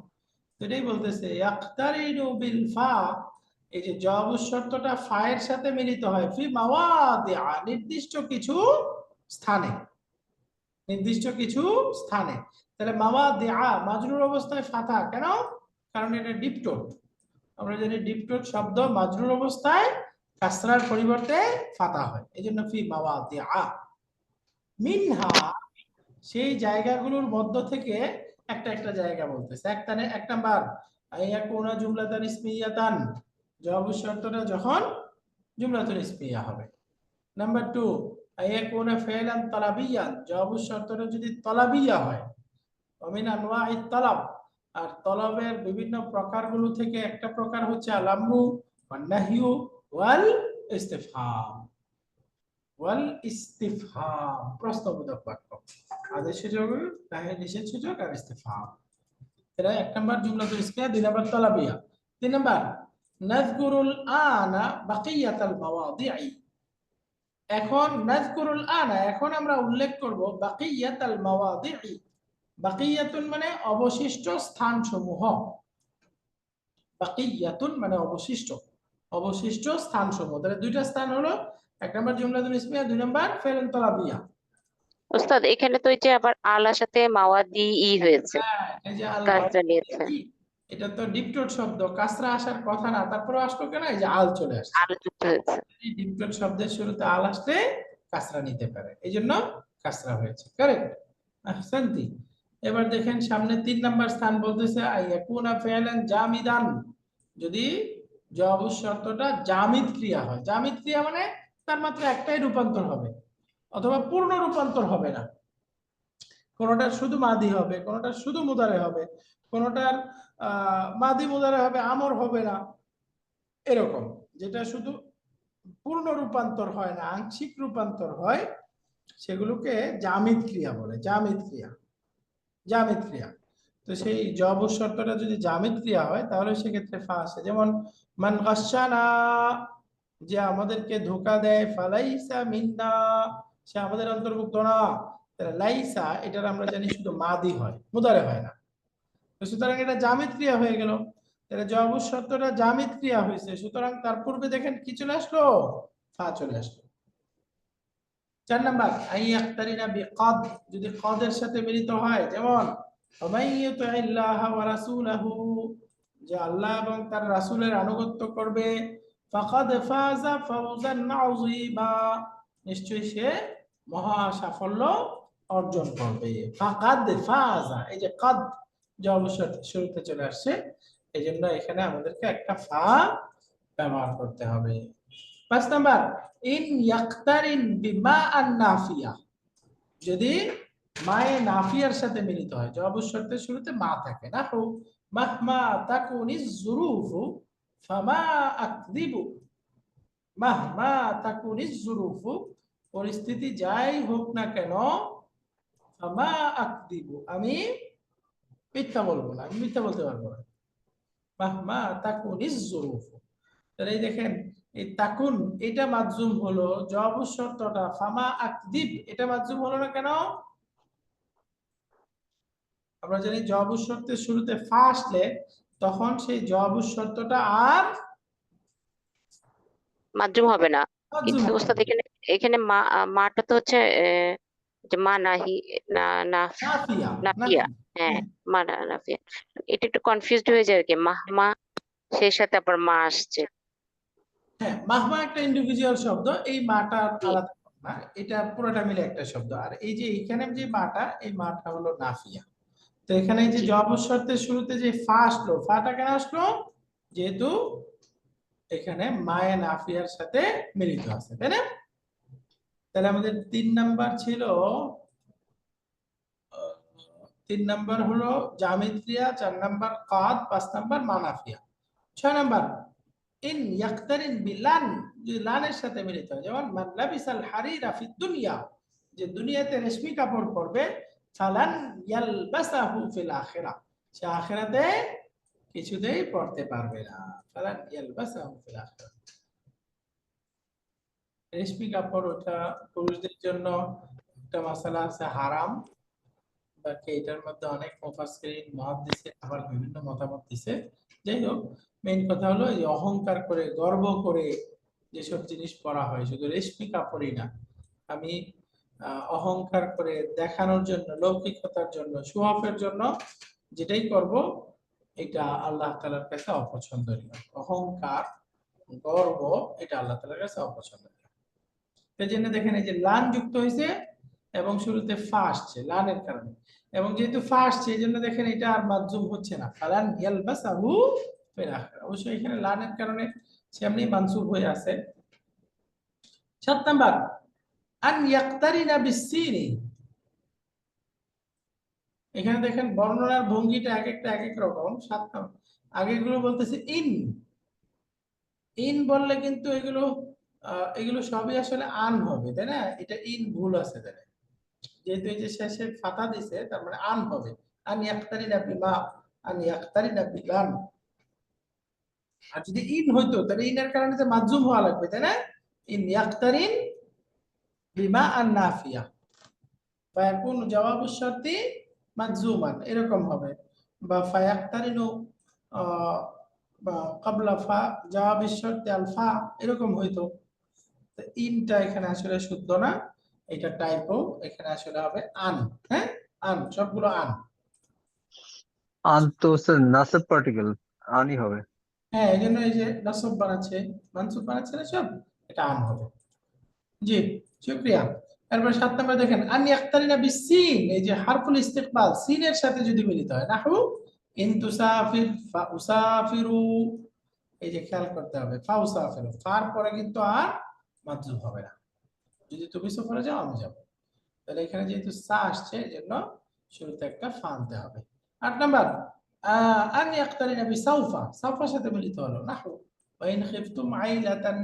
তো এটাই বলতেছে ইয়াকতারিনু বিল ফা, এই যে জবাব শর্তটা ফা এর সাথে মিলিত হয় ফি মাওয়াদিআ, নির্দিষ্ট কিছু স্থানে, নির্দিষ্ট কিছু স্থানে। তাহলে মাওয়াদিআ মাজরুর অবস্থায় ফাথা কেন? কারণ এটা ডিপটোট। আমরা জানি ডিপটোট শব্দ মাজরুর অবস্থায় কাসরার পরিবর্তে ফাতা হয়, এজন্য ফি মাওয়াদিআ। মিনহা সেই জায়গাগুলোর মধ্য থেকে একটা একটা জায়গা বলতেছে। এক নাম্বার আইয়াকুনা জুমলাতান ইসমিয়াতান, জবাব শর্তটা যখন জুমলাতুন ইসমিয়া হবে। নাম্বার 2 আইয়াকুনা ফি'লান তালাবিয়ান, জবাব শর্তটা যদি তালাবিয়া হয়। ওমিন আনওয়াইত তালাব, আর তলবের বিভিন্ন প্রকারগুলো থেকে একটা প্রকার হচ্ছে আল আমরু ওয়ান নাহয়ু ওয়াল ইস্তিফহাম। ওয়াল ইস্তিফহাম প্রশ্নবোধক বাক্য, আদেশসূচক, নিষেধসূচক আর ইস্তিফহাম। এরা এক নাম্বার জুমলাতুল ইসমিয়া, দুই নাম্বার তালাবিয়া। তিন নাম্বার নাযকুরুল আনা বাকিয়াতাল মাওয়াদি'i, এখন নাযকুরুল আনা এখন আমরা উল্লেখ করব বাকিয়াতাল মাওয়াদি'i। বাকিয়াতুন মানে অবশিষ্ট স্থানসমূহ, বাকিয়াতুন মানে অবশিষ্ট, অবশিষ্ট স্থানসমূহ। তাহলে দুইটা স্থান হলো, এক নাম্বার জুমলাতুল ইসমিয়া, দুই নাম্বার ফেরুন তালাবিয়া। উস্তাদ এখানে তো এই যে আবার আলার সাথে মাওয়াদি ই হয়েছে, হ্যাঁ, এই যে আল কাজটা নিয়েছে, মাওয়াদি, এটা তো ডিপটোট শব্দ, কাসরা আসার কথা না, তারপরে আসলো কেন? এই যে আল চলে আসছে। আলো যুক্ত হয়েছে। এই ডিপটোট শব্দের শুরুতে আল আসলে কাসরা নিতে পারে, এই জন্য কাসরা হয়েছে। কারেক্ট, আহসানতি। এবার দেখেন সামনে 3 নাম্বার স্থান বলতেছে আইয়াকুনা ফি'লান জামিদান, যদি জবাব শর্তটা জামিদ ক্রিয়া হয়। জামিদ ক্রিয়া মানে তার মাত্র একটাই রূপান্তর হবে, অথবা পূর্ণ রূপান্তর হবে না। কোনটার শুধু মাদি হবে, কোনটার শুধু মুদারে হবে, কোনটার মাদি মুদারে হবে, আমর হবে না, এরকম। যেটা শুধু পূর্ণ রূপান্তর হয় না, আংশিক রূপান্তর হয়, সেগুলোকে জামিদ ক্রিয়া বলে। জামিদ ক্রিয়া, জামিদ ক্রিয়া। তো সেই জবর শর্তটা যদি জামিদ ক্রিয়া হয় তাহলে সেক্ষেত্রে ফা আসে। যেমন মান গাশশানা, যে আমাদেরকে ধোঁকা দেয়, ফালাইসা মিন্না, সে আমাদের অন্তর্ভুক্ত না। তাহলে লাইসা এটার আমরা জানি শুধু মাদি হয়, মুদারে হয় না। তো সুতরাং এটা জামিদ ক্রিয়া হয়ে গেল। তাহলে জবর শর্তটা জামিদ ক্রিয়া হয়েছে, সুতরাং তার পূর্বে দেখেন কি চলে আসলো, ফা চলে আসলো। 4 নাম্বার আইয়াক্তারিনা বিকাদ, যদি কদের সাথে মিলিত হয়, যেমন ওমাইয়ুতিল্লাহ ওয়া রাসূলাহু, যে আল্লাহ এবং তার রাসূলের আনুগত্য করবে, ফাকাদ ফাজা ফাওজান আযীমা, নিশ্চয়ই সে মহা সাফল্য অর্জন করবে। ফাকাদ ফাজা, এই যে কাদ জবর শুরুতে চলে আসছে, এই জন্য এখানে আমাদেরকে একটা ফা ব্যবহার করতে হবে। 5 নাম্বার ইন ইয়াক্তারিন বিমা আন নাফিয়া, যদি মায়ে নাফিয়ার সাথে মিলিত হয়, জবর শর্তের শুরুতে মা থাকে না, হো মাহমা তাকুনিজ জুরুফু ফামা আকদিবু, মাহমা তাকুনিজ জুরুফু, পরিস্থিতি যাই হোক না কেন, ফামা আকদিবু, আমি মিথ্যা বলবো না, আমি মিথ্যা বলতে পারবো না। মাহমা তাকুনিজ জুরুফু, তাহলে এই দেখেন এই তাকুন এটা মাজজুম হলো, জবর শর্তটা ফামা আকদিব এটা মাজজুম হলো না কেন? আমরা জানি জবর শর্তের শুরুতে ফা আসলে তখন সেই জবর শর্তটা আর মাধ্যম হবে না। মাজজুম কিন্তু হবে ওস্তাদ না। এখানে এখানে মাটা তো হচ্ছে যে মা নাহি না না নাফিয়া, নাফিয়া। হ্যাঁ, হ্যাঁ মা নাফিয়া, এটা একটু কনফিউজড হয়ে যায় আর কি, মাহমা সেই সাথে আবার মা আসছে। হ্যাঁ, মাহমা একটা ইন্ডিভিজুয়াল শব্দ, এই মাটা জি, আলাদা না, এটা পুরোটা মিলে একটা শব্দ। আর এই যে এখানে যে মাটা, এই মাটা হলো নাফিয়া। তো এখানে এই যে জি, জবর শর্তের শুরুতে যে ফা আসলো, ফাটা কেন আসলো? যেহেতু এখানে মায়ে নাফিয়ার সাথে মিলিত আছে, তাই না? তাহলে আমাদের 3 নাম্বার ছিল, 3 নাম্বার হলো জামিদ ক্রিয়া, 4 নাম্বার কাদ, 5 নাম্বার মানাফিয়া। 6 নাম্বার ইন ইয়াক্তারিন বিলান, যে লানের সাথে মিলিত হয়, যেমন মান লাবিসাল হারিরা ফিদ দুনিয়া, যে দুনিয়াতে রেশমি কাপড় পরবে, ফালান ইয়ালবাসাহু ফিল আখিরাহ, সে আখিরাতে কিছুতেই পড়তে পারবে না। ফালান ইয়ালবাসাহু ফিল আখিরাহ, রেশমি কাপড় ওটা পুরুষদের জন্য একটা মাসালা আছে হারাম, বাকি এটার মধ্যে অনেক মুফাসসিরিন মুহাদ্দিসিন আবার বিভিন্ন মতামত দিছে। যাই হোক, মেইন কথা হলো এই অহংকার করে গর্ব করে যেসব জিনিস পরা হয়, শুধু রেশমি কাপড়ই না, আমি অহংকার করে দেখানোর জন্য, লৌকিকতার জন্য, শো অফের জন্য যেটাই করব, এটা আল্লাহ তাআলার কাছে অপছন্দনীয়। অহংকার, গর্ব, এটা আল্লাহ তাআলার কাছে অপছন্দনীয়। এই জন্য দেখেন এই যে লান যুক্ত হয়েছে এবং শুরুতে ফা আসছে লানের কারণে, এবং যেহেতু ফা আসছে এই জন্য দেখেন এটা আর মাজজুম হচ্ছে না, ফালান ইয়ালবাসাহু ফিল আখিরাহ, অবশ্যই এখানে লানের কারণে সেমনি মানসুব হয়ে আছে। 7 নাম্বার আন ইয়াক্তারিনা বিসসিনি, এখানে দেখেন বর্ণনার ভঙ্গিটা এক একটা এক এক রকম। 7 নাম্বার আগেগুলো বলতেছে ইন, ইন বললে কিন্তু এগুলো সবই আসলে আন হবে, তাই না? এটা ইন ভুল আছে, তাই না? যেহেতু এই যে শেষে ফাতা দিছে তার মানে আন হবে, আন ইয়াক্তারিনা বিমা, আন ইয়াক্তারিনা বিলান। আর যদি ইন হইতো তাহলে ইনের কারণে তো মাজজুম হওয়া লাগবে, তাই না? ইন ইয়াক্তারিন বিমা আন নাফিয়া ফায়াকুন জাওয়াবুশ শারতি মাজজুমান, এরকম হবে। বা ফায়াক্তারিনু বা ক্বাবলা ফা জাওয়াবিশ শারতি আল ফা, এরকম হইতো। তো ইনটা এখানে আসলে শুদ্ধ না, এটা টাইপো, এখানে আসলে হবে আন। হ্যাঁ, আন, সবগুলো আন। আন তো স্যার নাসব পার্টিকেল, আনই হবে। হ্যাঁ, এই জন্য এই যে নাসব বানাচ্ছে, মানসুব বানাচ্ছে না সব, এটা আন হবে। জি, শুকরিয়া। এরপর 7 নম্বর দেখেন আন ইয়াক্তারিনা বিসিন, এই যে হারফুল ইস্তিকবাল সিনের সাথে যদি মিলিত হয়, নাহু ইন তুসাফির ফা উসাফিরু, এই যে খেয়াল করতে হবে, ফা উসাফিরু, ফার পরে কিন্তু আর মাজজুম হবে না। যদি তুমি সফরে যাও আমি যাব, তাহলে এখানে যেহেতু সা আসছে এজন্য শুরুতে একটা ফা আনতে হবে। 8 নাম্বার আন ইয়াক্তারিনা বিসাউফা, সাউফার সাথে মিলিত হলো, নাহু ওয়া ইন খিফতুম আইলাতান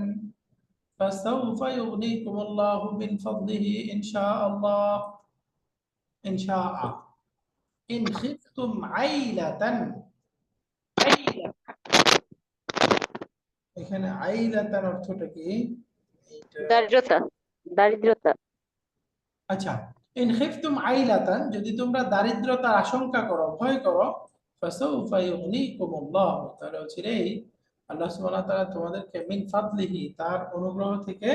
فسوف يغنيكم الله من فضله إن شاء الله, إن شاء ইন খিফতুম আইলাতান, এখানে আইলাতান অর্থটা কি? এটা দারিদ্রতা, দারিদ্রতা। আচ্ছা, ইন খিফতুম আইলাতান, যদি তোমরা দারিদ্রতার আশঙ্কা করো, ভয় করো, ফাসাউফা ইউগনিকুমুল্লাহ, তাহলে অচিরেই আল্লাহ সুবহানাহু ওয়া তাআলা তোমাদেরকে মিন ফাদলিহি, তার অনুগ্রহ থেকে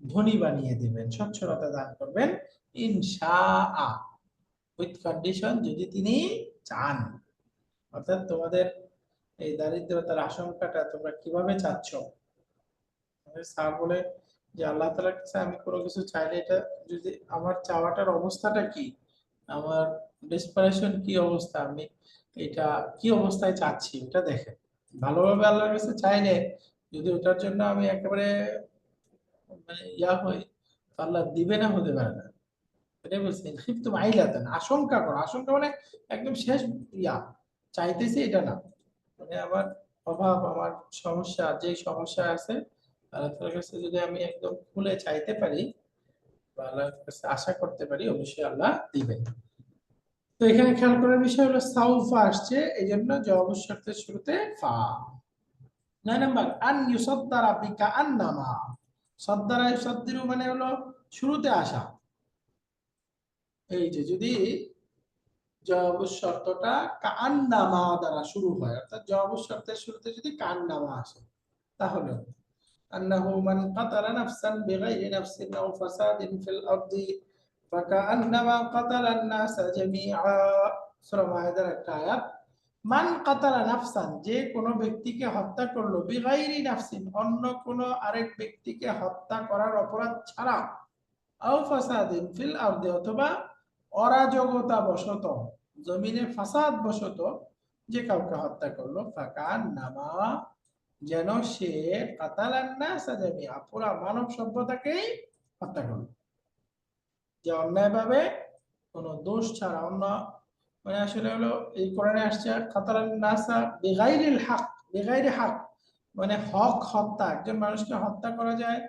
ধনী বানিয়ে দিবেন, সচ্ছলতা দান করবেন, ইনশাআ, উইথ কন্ডিশন, যদি তিনি চান। অর্থাৎ তোমাদের এই দারিদ্রতার আশঙ্কাটা তোমরা কিভাবে চাচ্ছ? স্যার বলে যে আল্লাহ তাআলার কাছে আমি কোনো কিছু চাইলে এটা যদি আমার চাওয়াটার অবস্থাটা কি, আমার ডেসপারেশন কি অবস্থা, আমি এটা কি অবস্থায় চাচ্ছি এটা দেখেন। ভালোভাবে আল্লাহর কাছে চাইলে যদি ওটার জন্য আমি একেবারে মানে হই, তো আল্লাহ দিবে না, হতে পারে না। এটাই বলছি, ক্ষিপ্ত মাইলাতান, আশঙ্কা করো, আশঙ্কা মানে একদম শেষ চাইতেছি এটা না, মানে আমার অভাব, আমার সমস্যা, যে সমস্যা আছে আল্লাহ তাআলার কাছে যদি আমি একদম খুলে চাইতে পারি বা আল্লাহর কাছে আশা করতে পারি, অবশ্যই আল্লাহ দিবেন। তো এখানে খেয়াল করার বিষয় হলো সাউফা আসছে, এই জন্য জবাব শর্তের শুরুতে ফা। 9 নাম্বার, আন ইউসাদ্দারা বিকা আন্নামা, সাদ্দারা ইউসাদ্দিরু মানে হলো শুরুতে আসা। এই যে যদি জবাব শর্তটা কান্নামা দ্বারা শুরু হয়, অর্থাৎ জবাব শর্তের শুরুতে যদি কান্নামা আসে, তাহলে أنه من قتل نفسا بغير نفس أو فساد في الأرض فكأنما قتل الناس جميعا। সূরা মায়েদার একটা আয়াত, মান কাতালা নাফসান, যে কোনো ব্যক্তিকে হত্যা করলো, বিগাইরি নাফসিন, অন্য কোনো আরেক ব্যক্তিকে হত্যা করার অপরাধ ছাড়া, আও ফাসাদিন ফিল আরদি, অথবা অরাজকতা বশত, জমিনে ফাসাদ বশত যে কাউকে হত্যা করলো, ফাকান্নামা, যেন সে কাতালান নাস জামিআ, পুরা মানব সভ্যতাকেই হত্যা করলো। যে অন্যায়ভাবে কোনো দোষ ছাড়া, অন্য মানে আসলে হলো এই কোরআনে আসছে কাতালান নাসা বিগাইরিল হক, বিগাইরি হক মানে হক হত্যা, একজন মানুষকে হত্যা করা যায়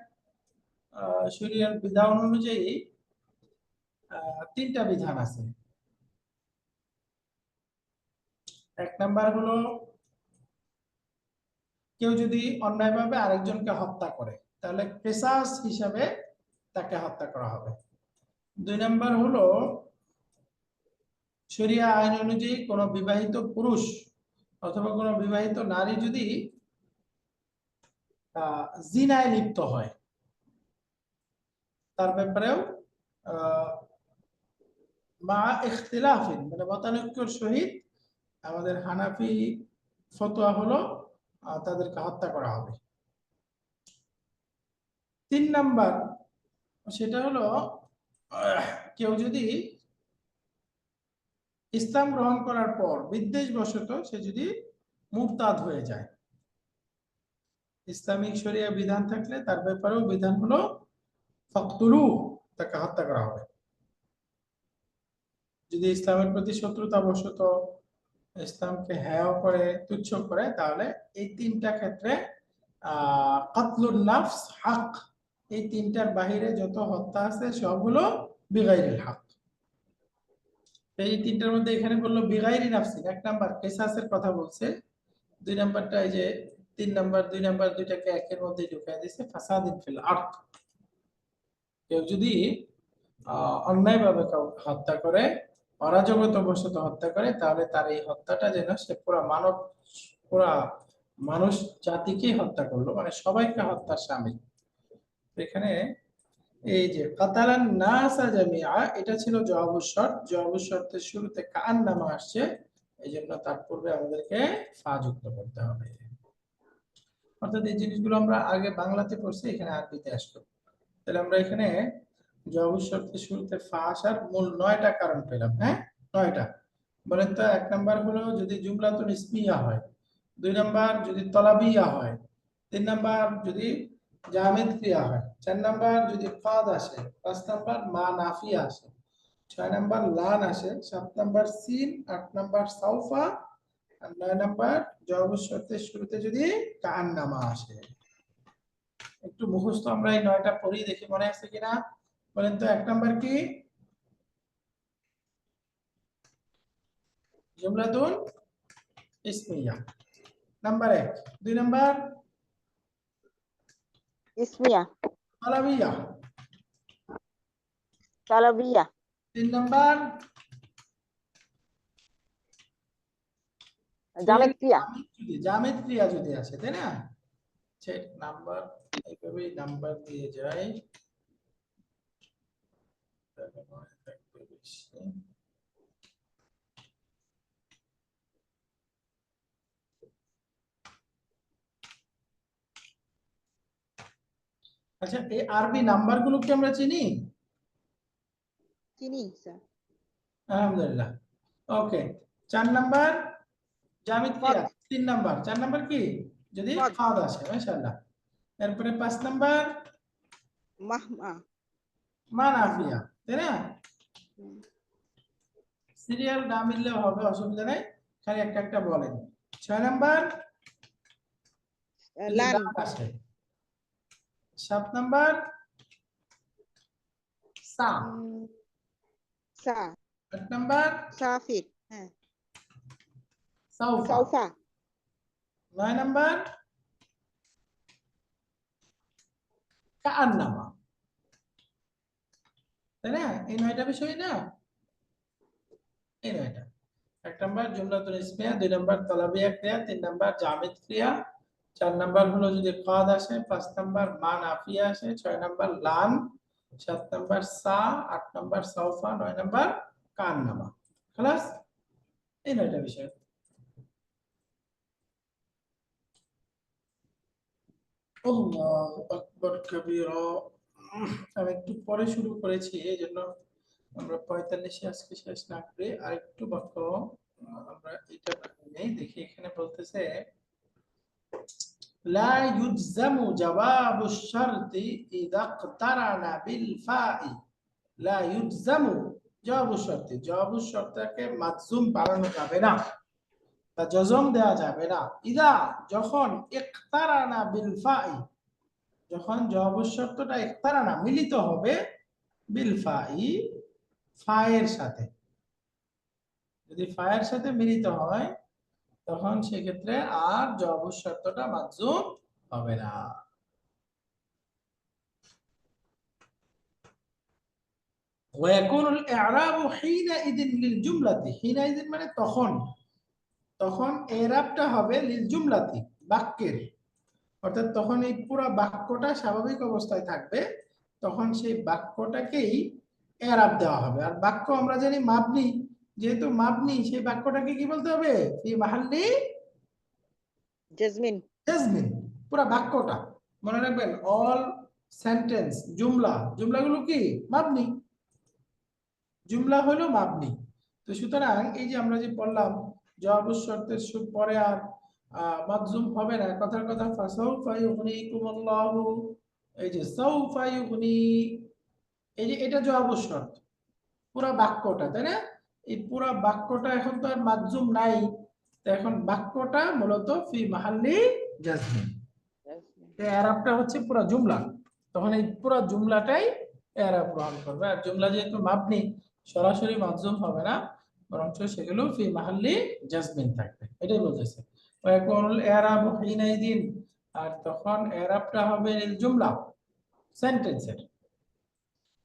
শরীয়তের বিধান অনুযায়ী 3টা বিধান আছে। এক নাম্বার হলো কেউ যদি অন্যায়ভাবে আরেকজনকে হত্যা করে, তাহলে কিসাস হিসাবে তাকে হত্যা করা হবে। 2 নাম্বার হলো শরিয়া আইন অনুযায়ী কোনো বিবাহিত পুরুষ অথবা কোনো বিবাহিত নারী যদি জিনায় লিপ্ত হয়, তার ব্যাপারেও মা ইখতিলাফিন মানে মতানৈক্যের সহিত আমাদের হানাফি ফতোয়া হলো তাদেরকে হত্যা করা হবে। 3 নাম্বার সেটা হলো কেউ যদি ইসলাম গ্রহণ করার পর বিদ্বেষবশত সে যদি মুরতাদ হয়ে যায়, ইসলামিক শরিয়া বিধান থাকলে তার ব্যাপারেও বিধান হলো ফাকতুলু, তাকে হত্যা করা হবে। যদি ইসলামের প্রতি শত্রুতা বশত ইসলামকে হেয় করে, তুচ্ছ করে, তাহলে এই 3টা ক্ষেত্রে কাতলুন নাফস, হক, এই 3টার বাহিরে যত হত্যা আছে সবগুলো বিগাইরিল হক। এই 3টার মধ্যে এখানে বললো বিগাইরি নাফসিন, 1 নাম্বার কিসাসের কথা বলছে, 2 নাম্বারটা এই যে 3 নাম্বার 2 নাম্বার দুইটাকে একের মধ্যে ঢুকিয়ে দিয়েছে, ফাসাদিন ফিল আরদ। কেউ যদি অন্যায়ভাবে কাউকে হত্যা করে, অরাজকতা বশত হত্যা করে, তাহলে তার এই হত্যাটা যেন সে পুরা মানুষ জাতিকে হত্যা করলো, মানে সবাইকে হত্যার শামিল। এখানে এই যে কাতালান নাসা জামিআ, এটা ছিল জওয়াবুশ শর্ত, জওয়াবুশ শর্তের শুরুতে কান্নামা আসছে, এই জন্য তার পূর্বে আমাদেরকে ফা যুক্ত করতে হবে। অর্থাৎ এই জিনিসগুলো আমরা আগে বাংলাতে পড়ছি, এখানে আরবিতে আসলো। তাহলে আমরা এখানে জওয়াবুশ শর্তের শুরুতে ফা আসার মূল 9টা কারণ পেলাম। হ্যাঁ, 9টা বলেন তো। 1 নাম্বার হলো যদি জুমলাতুল ইসমিয়া হয়, 2 নাম্বার যদি তলাবিয়া হয়, 3 নাম্বার যদি জামিদ ক্রিয়া হয়, 4 নাম্বার যদি কাদ আসে, 5 নাম্বার মা নাফিয়া আসে, 6 নাম্বার লান আসে, 7 নাম্বার সিন, 8 নাম্বার সাউফা, আর 9 নাম্বার জওয়াবুশ শর্তের শুরুতে যদি কান্নামা আসে। একটু মুখস্থ আমরা এই 9টা পড়ি, দেখি মনে আছে কিনা। বলেন তো 1 নাম্বার কি? জুমলাতুন ইসমিয়া নাম্বার 1। 2 নাম্বার ইসমিয়া তালাবিয়া। তালাবিয়া 3 নাম্বার জামেদ ক্রিয়া জামেদ ক্রিয়া যদি আসে, তাই না? সেট নাম্বার এইভাবে নাম্বার দিয়ে যায়। আচ্ছা, এই আরবি নাম্বারগুলো কি আমরা চিনি? চিনি স্যার আলহামদুলিল্লাহ। ওকে, 4 নাম্বার জামিদ ক্রিয়া। 3 নাম্বার 4 নাম্বার কি যদি কদ। কাদ আসে, মাশাআল্লাহ। এরপরে 5 নাম্বার মাহমা মানাফিয়া, তাই না? সিরিয়াল না মিললেও হবে, অসুবিধা নাই, খালি একটা একটা বলেন। 6 নাম্বার যদি লান লাম আসে। 7 নাম্বার সা। সা 8 নাম্বার সাফিক হ্যাঁ সাউফা। সাউফা 9 নাম্বার কাআন্নামা, তাই না? এই 9টা বিষয় না, এই 9টা। 1 নাম্বার জুমলাতুল ইসমিয়া, 2 নাম্বার তালাবিয়া ক্রিয়া, 3 নাম্বার জামিদ ক্রিয়া, 4 নাম্বার হলো যদি কাদ আসে, 5 নাম্বার মানাফিয়া আসে, 6 নাম্বার লান, 7 নাম্বার সা, 8 নাম্বার সাউফা, 9 নাম্বার কান্নামা। খালাস, এই 9টা বিষয়। আল্লাহু আকবার কবীরা। আমি একটু পরে শুরু করেছি, এই জন্য আমরা 45 আজকে শেষ না করে আরেকটু বাক্য আমরা এটা নেই। দেখি এখানে বলতেছে লা ইউজজামু জাওয়াবু শারতি ইযা ইকতারানা বিল ফাই। লা ইউজজামু জাওয়াবু শারতি, জাওয়াবু শর্তকে মাজজুম বানানো যাবে না বা জজম দেওয়া যাবে না। ইদা যখন ইকতারানা বিল ফাই, যখন জাওয়াবু শর্তটা ইকতারানা মিলিত হবে বিল ফাই, ফায়ের সাথে। যদি ফায়ের সাথে মিলিত হয় তখন সেক্ষেত্রে আর জাওয়াবু শর্তটা মাজজুম হবে না। ويكون الإعراب حينئذ للجملة، حينئذ মানে তখন, তখন এরাবটা হবে লিল জুমলাতি, বাক্যের। অর্থাৎ তখন এই পুরো বাক্যটা স্বাভাবিক অবস্থায় থাকবে, তখন সেই বাক্যটাকেই এরাব দেওয়া হবে। আর বাক্য আমরা জানি মাবনি, যেহেতু মাবনি সেই বাক্যটাকে কি বলতে হবে? ফি মাহাল্লি জাজমিন জাজমিন। পুরো বাক্যটা মনে রাখবেন, অল সেন্টেন্স জুমলা, জুমলাগুলো কি মাবনি, জুমলা হলো মাবনি। তো সুতরাং এই যে আমরা যে পড়লাম জওয়াবু শর্তের পরে আর মাজজুম হবে না, কথার কথা ফাসাউফা ইউগনিকুমুল্লাহু, এই যে সাউফা ইউগনি, এই যে এটা জওয়াবু শর্ত পুরো বাক্যটা, তাই না? এই পুরো বাক্যটা এখন তো আর মাজজুম নাই, তো এখন বাক্যটা মূলত ফি মাহাল্লি জাজমিন। এরাবটা হচ্ছে পুরো জুমলা, তখন এই পুরো জুমলাটাই এরাব গ্রহণ করবে। আর জুমলা যেহেতু মাবনি, সরাসরি মাজজুম হবে না, বরং সেগুলো ফি মাহাল্লি জাজমিন থাকবে, এটাই বলতেছে। ওয়াকুনুল ইরাবু হিনাইদিন, আর তখন এরাবটা হবে লিল জুমলা, সেন্টেন্সের।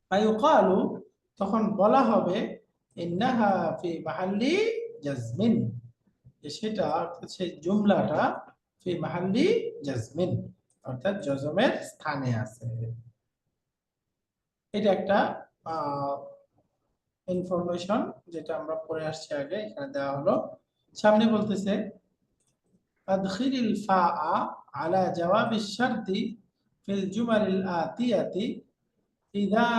ফায়ুকালু, তখন বলা হবে ইন্নাহা ফি মাহাল্লি জাজমিন, যে সেটা সেই জুমলাটা ফি মাহাল্লি জাজমিন, অর্থাৎ জজমের স্থানে আছে। এটা একটা ইনফরমেশন যেটা আমরা পড়ে আসছি আগে, এখানে দেওয়া হলো। সামনে বলতেছে আদখিলিল ফাআ আলা জাওয়াবিশ শারতি ফিল জুমালিল আতিয়াতি ইযা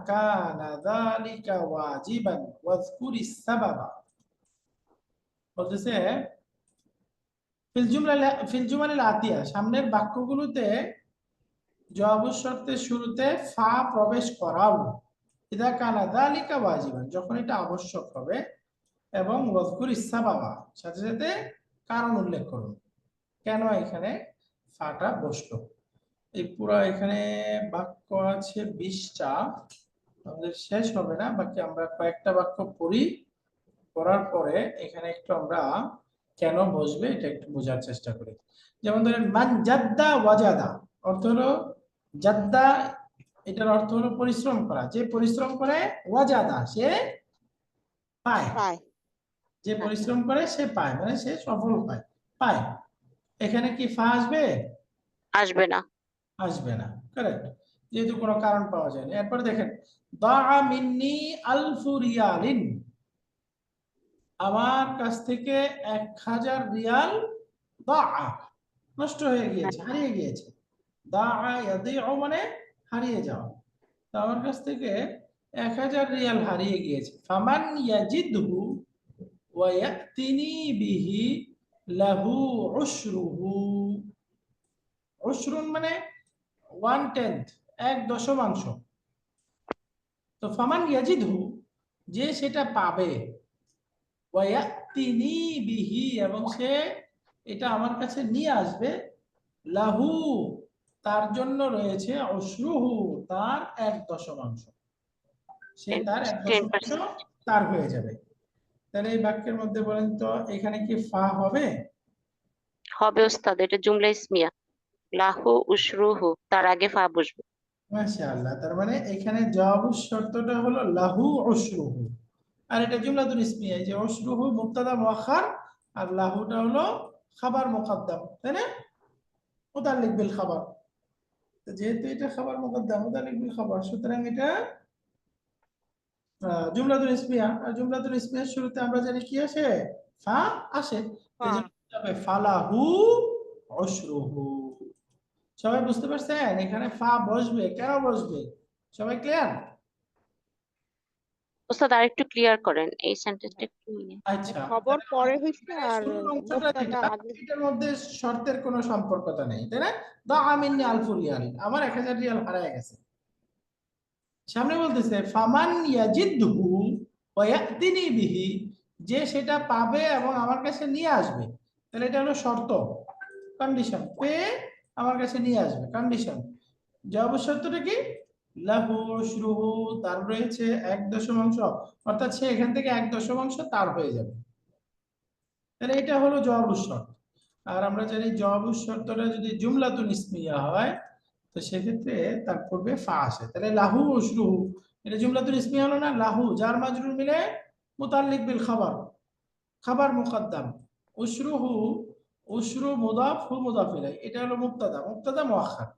কানা যালিকা ওয়াজিবান ওয়াজকুরিস সাবাবা। বলতেছে ফিল জুমালিল আতিয়া, সামনের বাক্যগুলোতে জওয়াবু শর্তের শুরুতে ফা প্রবেশ করাও, ইযা কানা যালিকা ওয়াজিবান, যখন এটা আবশ্যক হবে, এবং ওয়াজকুরিস সাবাবা, সাথে সাথে কারণ উল্লেখ করুন কেন এখানে ফাটা বসলো। এই পুরো এখানে বাক্য আছে 20টা, আমাদের শেষ হবে না, বাকি আমরা কয়েকটা বাক্য পড়ি, করার পরে এখানে একটু আমরা কেন বসবে এটা একটু বোঝার চেষ্টা করি। যেমন ধরেন মান জাদ্দা ওয়াজাদা, অর্থ হলো জাদ্দা, এটার অর্থ হলো পরিশ্রম করা, যে পরিশ্রম করে, ওয়াজাদা সে পায়, পায়। যে পরিশ্রম করে সে পায়, মানে সে সফল পায়, পায়। এখানে কি ফা আসবে? আসবে না। আসবে না, কারেক্ট, যেহেতু কোনো কারণ পাওয়া যায়নি। এরপর দেখেন দাআ মিন্নি আলফু রিয়ালিন, আমার কাছ থেকে 1000 রিয়াল দাআ নষ্ট হয়ে গিয়েছে, হারিয়ে গিয়েছে। দাআ ইয়াদিউ মানে হারিয়ে যাওয়া। তো আমার কাছ থেকে 1000 রিয়াল হারিয়ে গিয়েছে। ফামান ইয়াজিদহু ওয়া ইয়াতিনি বিহি লাহু উশরুহু। উশরুন মানে 1/10, 1/10। তো ফামান ইয়াজিদহু, যে সেটা পাবে, ওয়া ইয়াতিনি বিহি, এবং সে এটা আমার কাছে নিয়ে আসবে, লাহু তার জন্য রয়েছে, উশরুহু তার 1/10, সে তার 1/10 10%। তার হয়ে যাবে। তাহলে এই বাক্যের মধ্যে বলেন তো এখানে কি ফা হবে? হবে ওস্তাদ, এটা জুমলা ইসমিয়া। লাহু উশরুহু, তার আগে ফা বসবে। মাশাআল্লাহ, তার মানে এখানে জবাবুর শর্তটা হলো লাহু উশরুহু, আর এটা জুমলাতুল ইসমিয়া, এই যে উশরুহু মুবতাদা মুআখখার আর লাহুটা হলো খাবার মুকদ্দাম, তাই না? মুতাল্লিক বিল খাবার। তো যেহেতু এটা খাবার মুকদ্দাম মুতাল্লিক বিল খাবার, সুতরাং এটা জুমলাতুল ইসমিয়া, আর জুমলাতুল ইসমিয়ার শুরুতে আমরা জানি কি আসে? ফা আসে। এজন্য হবে ফালাহু উশরুহু। সবাই বুঝতে পারছেন এখানে ফা বসবে, কেন বসবে? সবাই ক্লিয়ার? ওস্তাদ আরেকটু ক্লিয়ার করেন এই সেন্টেন্সটা একটু নিয়ে। আচ্ছা, খবর পরে হইছে এখানে আর শুরুর অংশটা মুক্তাদা যেটা, আগে। এটার মধ্যে শর্তের কোনো সম্পর্কতা নেই, তাই না? দা আমিন্নি আলফু রিয়াল, আমার 1000 রিয়াল হারায় গেছে। সামনে বলতেছে ফামান ইয়াজিদহু ওয়া ইয়াতিনি বিহি, যে সেটা পাবে এবং আমার কাছে নিয়ে আসবে। তাহলে এটা হলো শর্ত, কন্ডিশন, পেয়ে আমার কাছে নিয়ে আসবে, কন্ডিশন। জবাবের শর্তটা কি? লাহু উশরুহু, তার রয়েছে 1/10, অর্থাৎ সে এখান থেকে 1/10 তার হয়ে যাবে। তাহলে এটা হলো জবাবুর শর্ত। আর আমরা জানি জবাবুর শর্তটা যদি জুমলাতুল ইসমিয়া হয়, তো সেক্ষেত্রে তার পূর্বে ফা আসে। তাহলে লাহু উশরুহু, এটা জুমলাতুল ইসমিয়া হলো না? লাহু জার মাজরুর মিলে মুতাল্লিক বিল খাবার, খাবার মুকদ্দাম। উশরুহু, উশরু মুদাফ, হু মুদাফ ইলাইহি, এটা হলো মুবতাদা, মুবতাদা মুআখখার।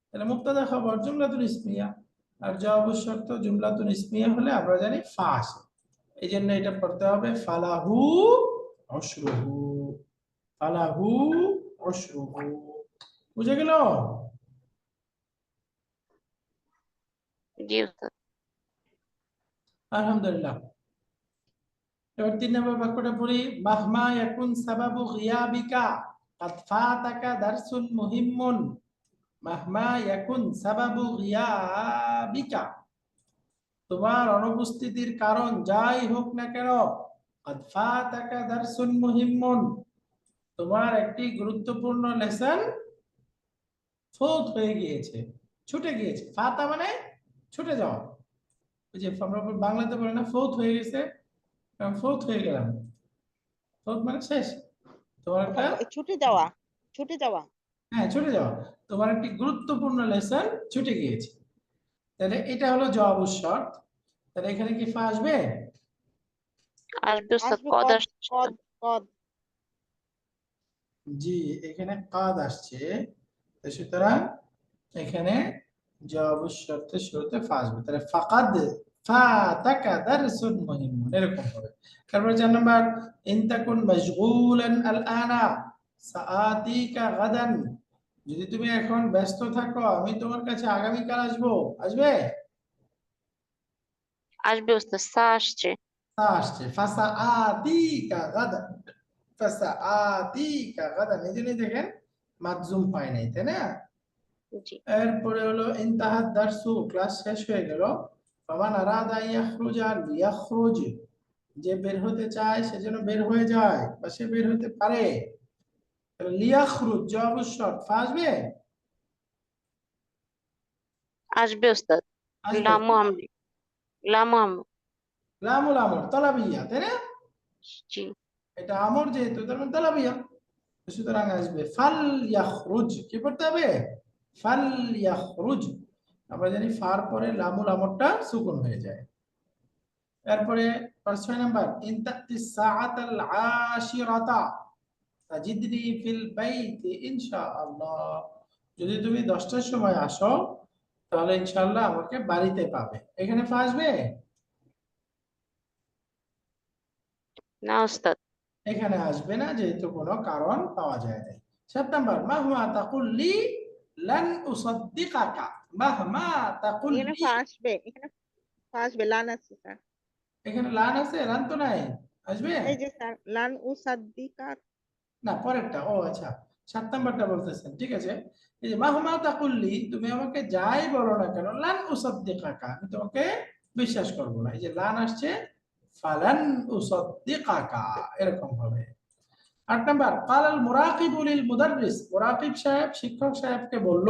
তাহলে মুবতাদা খবর জুমলাতুল ইসমিয়া, আর জবাবুর শর্ত জুমলাতুল ইসমিয়া হলে আমরা জানি ফা আসে। এই জন্য এটা পড়তে হবে ফালাহু উশরুহু, ফালাহু উশরুহু। বুঝে গেল? জি ওস্তাদ। আলহামদুলিল্লাহ। এবার 3 নম্বর বাক্যটা পড়ি। মাহমা ইয়াকুন সাবাবু গিয়াবিকা কাদ ফাতাকা দারসুন মুহিম্মুন। মাহমা ইয়াকুন সাবাবু গিয়াবিকা, তোমার অনুপস্থিতির কারণ যাই হোক না কেন, কাদ ফাতাকা দারসুন মুহিম্মুন, তোমার একটি গুরুত্বপূর্ণ লেসন ফৌত হয়ে গিয়েছে, ছুটে গিয়েছে। ফাতা মানে ছুটে যাওয়া, ওই যে আমরা বাংলাতে বলে না ফৌত হয়ে গেছে, ফৌত হয়ে গেলাম, ফৌত মানে শেষ। তোমার একটা, ছুটে যাওয়া, ছুটে যাওয়া। হ্যাঁ ছুটে যাওয়া, তোমার একটি গুরুত্বপূর্ণ লেসন ছুটে গিয়েছে। তাহলে এটা হলো জবাবুর শর্ত। তাহলে এখানে কি ফা আসবে? আসবে ওস্তাদ, আসবে কদ কদ, আসছে। কদ, কদ। জি, এখানে কাদ আসছে, তো সুতরাং এখানে জবাবুর শর্তের শুরুতে ফা আসবে। তাহলে ফাকাদ ফাতাকা দারসুন মুহিম্মুন, এরকম হবে। তারপরে 4 নাম্বার, ইন তাকুন মাশগুলান আল আনা সাআতিকা গাদান, যদি তুমি এখন ব্যস্ত থাকো আমি তোমার কাছে আগামী কাল আসবো, আসবে? আসবে ওস্তাদ, সা আসছে। তা আসছে, ফাসাআতিকা গাদান, ফাসাআতিকা গাদান, এই জন্যই দেখেন মাজজুম পায় নাই, তাই না? জি। এরপরে হলো ইনতাহাদ দারসু, ক্লাস শেষ হয়ে গেল। ফামান আরাদা ইয়াখরুজা লিয়াখরুজ, যে বের হতে চায় সে যেন বের হয়ে যায় বা সে বের হতে পারে। তাহলে লিয়াখরুজ জবাবুর শর্ত, ফা আসবে? আসবে ওস্তাদ। আসবে। লামু আমরি, লামু আমর। লামুল আমর তলাবিয়া, তাই না? জি। এটা আমর যেহেতু তার মানে তালাবিয়া, সুতরাং আসবে ফাল ইয়াখরুজ। কি পড়তে হবে? ফাল ইয়াখরুজ। আমরা জানি ফার পরে লামুল আমরটা সুকুন হয়ে যায়। এরপরে 6 নাম্বার, ইন তাতিস সাআতাল আশিরাতা তাজিদনি ফিল বাইতি ইনশাআল্লাহ। যদি তুমি 10টার সময় আসো তাহলে ইনশাআল্লাহ আমাকে বাড়িতে পাবে। এখানে ফা আসবে? না ওস্তাদ। এখানে আসবে না, যেহেতু কোনো কারণ পাওয়া যায় না। 7 নাম্বার, মাহমা তাকুল লি লান উসাদ্দিকাকা। মাহমা তাকুল এখানে লি, ফা আসবে, এখানে ফা আসবে, লান আছে স্যার। এখানে লান আছে, লান তো নাই, আসবে এই যে স্যার, লান উসাদ্দিকা। না, পরেরটা। ও আচ্ছা, 7 নাম্বারটা বলতেছেন, ঠিক আছে। এই যে মাহমা তাকুল লি, তুমি আমাকে যাই বলো না কেন, লান উসাদ্দিকাকা, আমি তোমাকে বিশ্বাস করব না। এই যে লান আসছে, ফালান উসাদ্দিকাকা, এরকম হবে। 8 নাম্বার, কালাল মুরাকিবু লিল মুদাররিস, মুরাকিব সাহেব শিক্ষক সাহেবকে বলল,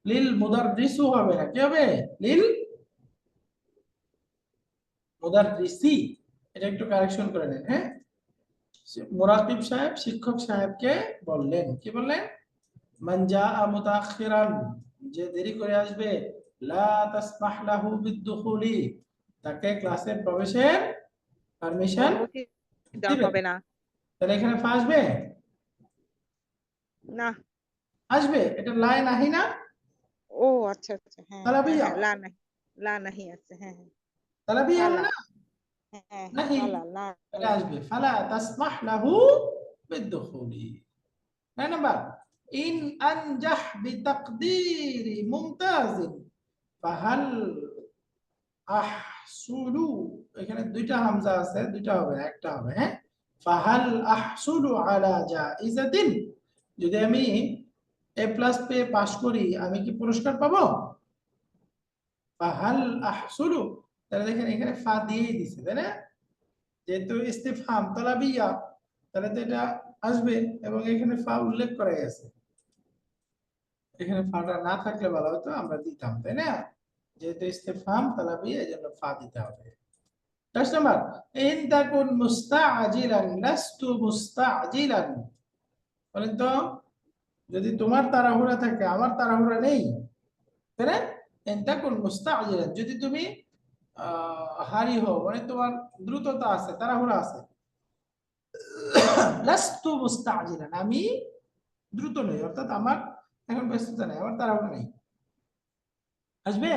লিল মুদাররিসু হবে না, কি হবে? লিল মুদাররিসি। এটা একটু কারেকশন করে নেন, হ্যাঁ। মুরাকিব সাহেব শিক্ষক সাহেবকে বললেন, কি বললেন? মান জাআ মুতাআখিরান, যে দেরি করে আসবে, লা তাসমাহ লাহু বিদ্দুখুলি, তাকে ক্লাসে প্রবেশের পারমিশন অনুমতি দেওয়া দিবেন। হবে না। তাহলে এখানে ফা আসবে? না। আসবে, এটা লা নাহি না, ও আচ্ছা আচ্ছা, হ্যাঁ হ্যাঁ তালাবিয়া, হ্যাঁ, লা নাহি, লা নাহি আছে, হ্যাঁ হ্যাঁ। তালাবিয়া হবে ফালা, না, হ্যাঁ হ্যাঁ, নাহি। ফালা, লা এটা আসবে ফালা তাসমাহ লাহু বিদ্দুখুলি। 9 নাম্বার, ইন আনজাহ বিতাকদিরি মুমতাজিন ফাহাল আহসুলু, এখানে দুইটা হামজা আছে, দুইটা হবে না, একটা হবে, হ্যাঁ। ফাহাল আহসুলু আলা জাইজাতিন, যদি আমি এ প্লাস পেয়ে পাস করি আমি কি পুরস্কার পাবো? ফাহাল আহসুলু, তাহলে দেখেন এখানে ফা দিয়েই দিছে, তাই না? যেহেতু ইস্তিফহাম তালাবিয়া, তাহলে তো এটা আসবে, এবং এখানে ফা উল্লেখ করা গেছে। এখানে ফাটা না থাকলে ভালো হতো, আমরা দিতাম, তাই না? যেহেতু ইস্তিফহাম তালাবিয়া, এজন্য ফা দিতে হবে। 10 নাম্বার, ইন তাকুন মুস্তাআজিলান লাস্তু মুস্তাআজিলান, বলেন তো, যদি তোমার তাড়াহুড়া থাকে আমার তাড়াহুড়া নেই, তাই না? ইন তাকুন মুস্তাআজিলান, যদি তুমি হারি হও, মানে তোমার দ্রুততা আছে, তাড়াহুড়া আছে। লাস্তু মুস্তাআজিলান, আমি দ্রুত নই, অর্থাৎ আমার এখন ব্যস্ততা নেই, আমার তাড়াহুড়া নেই। আসবে?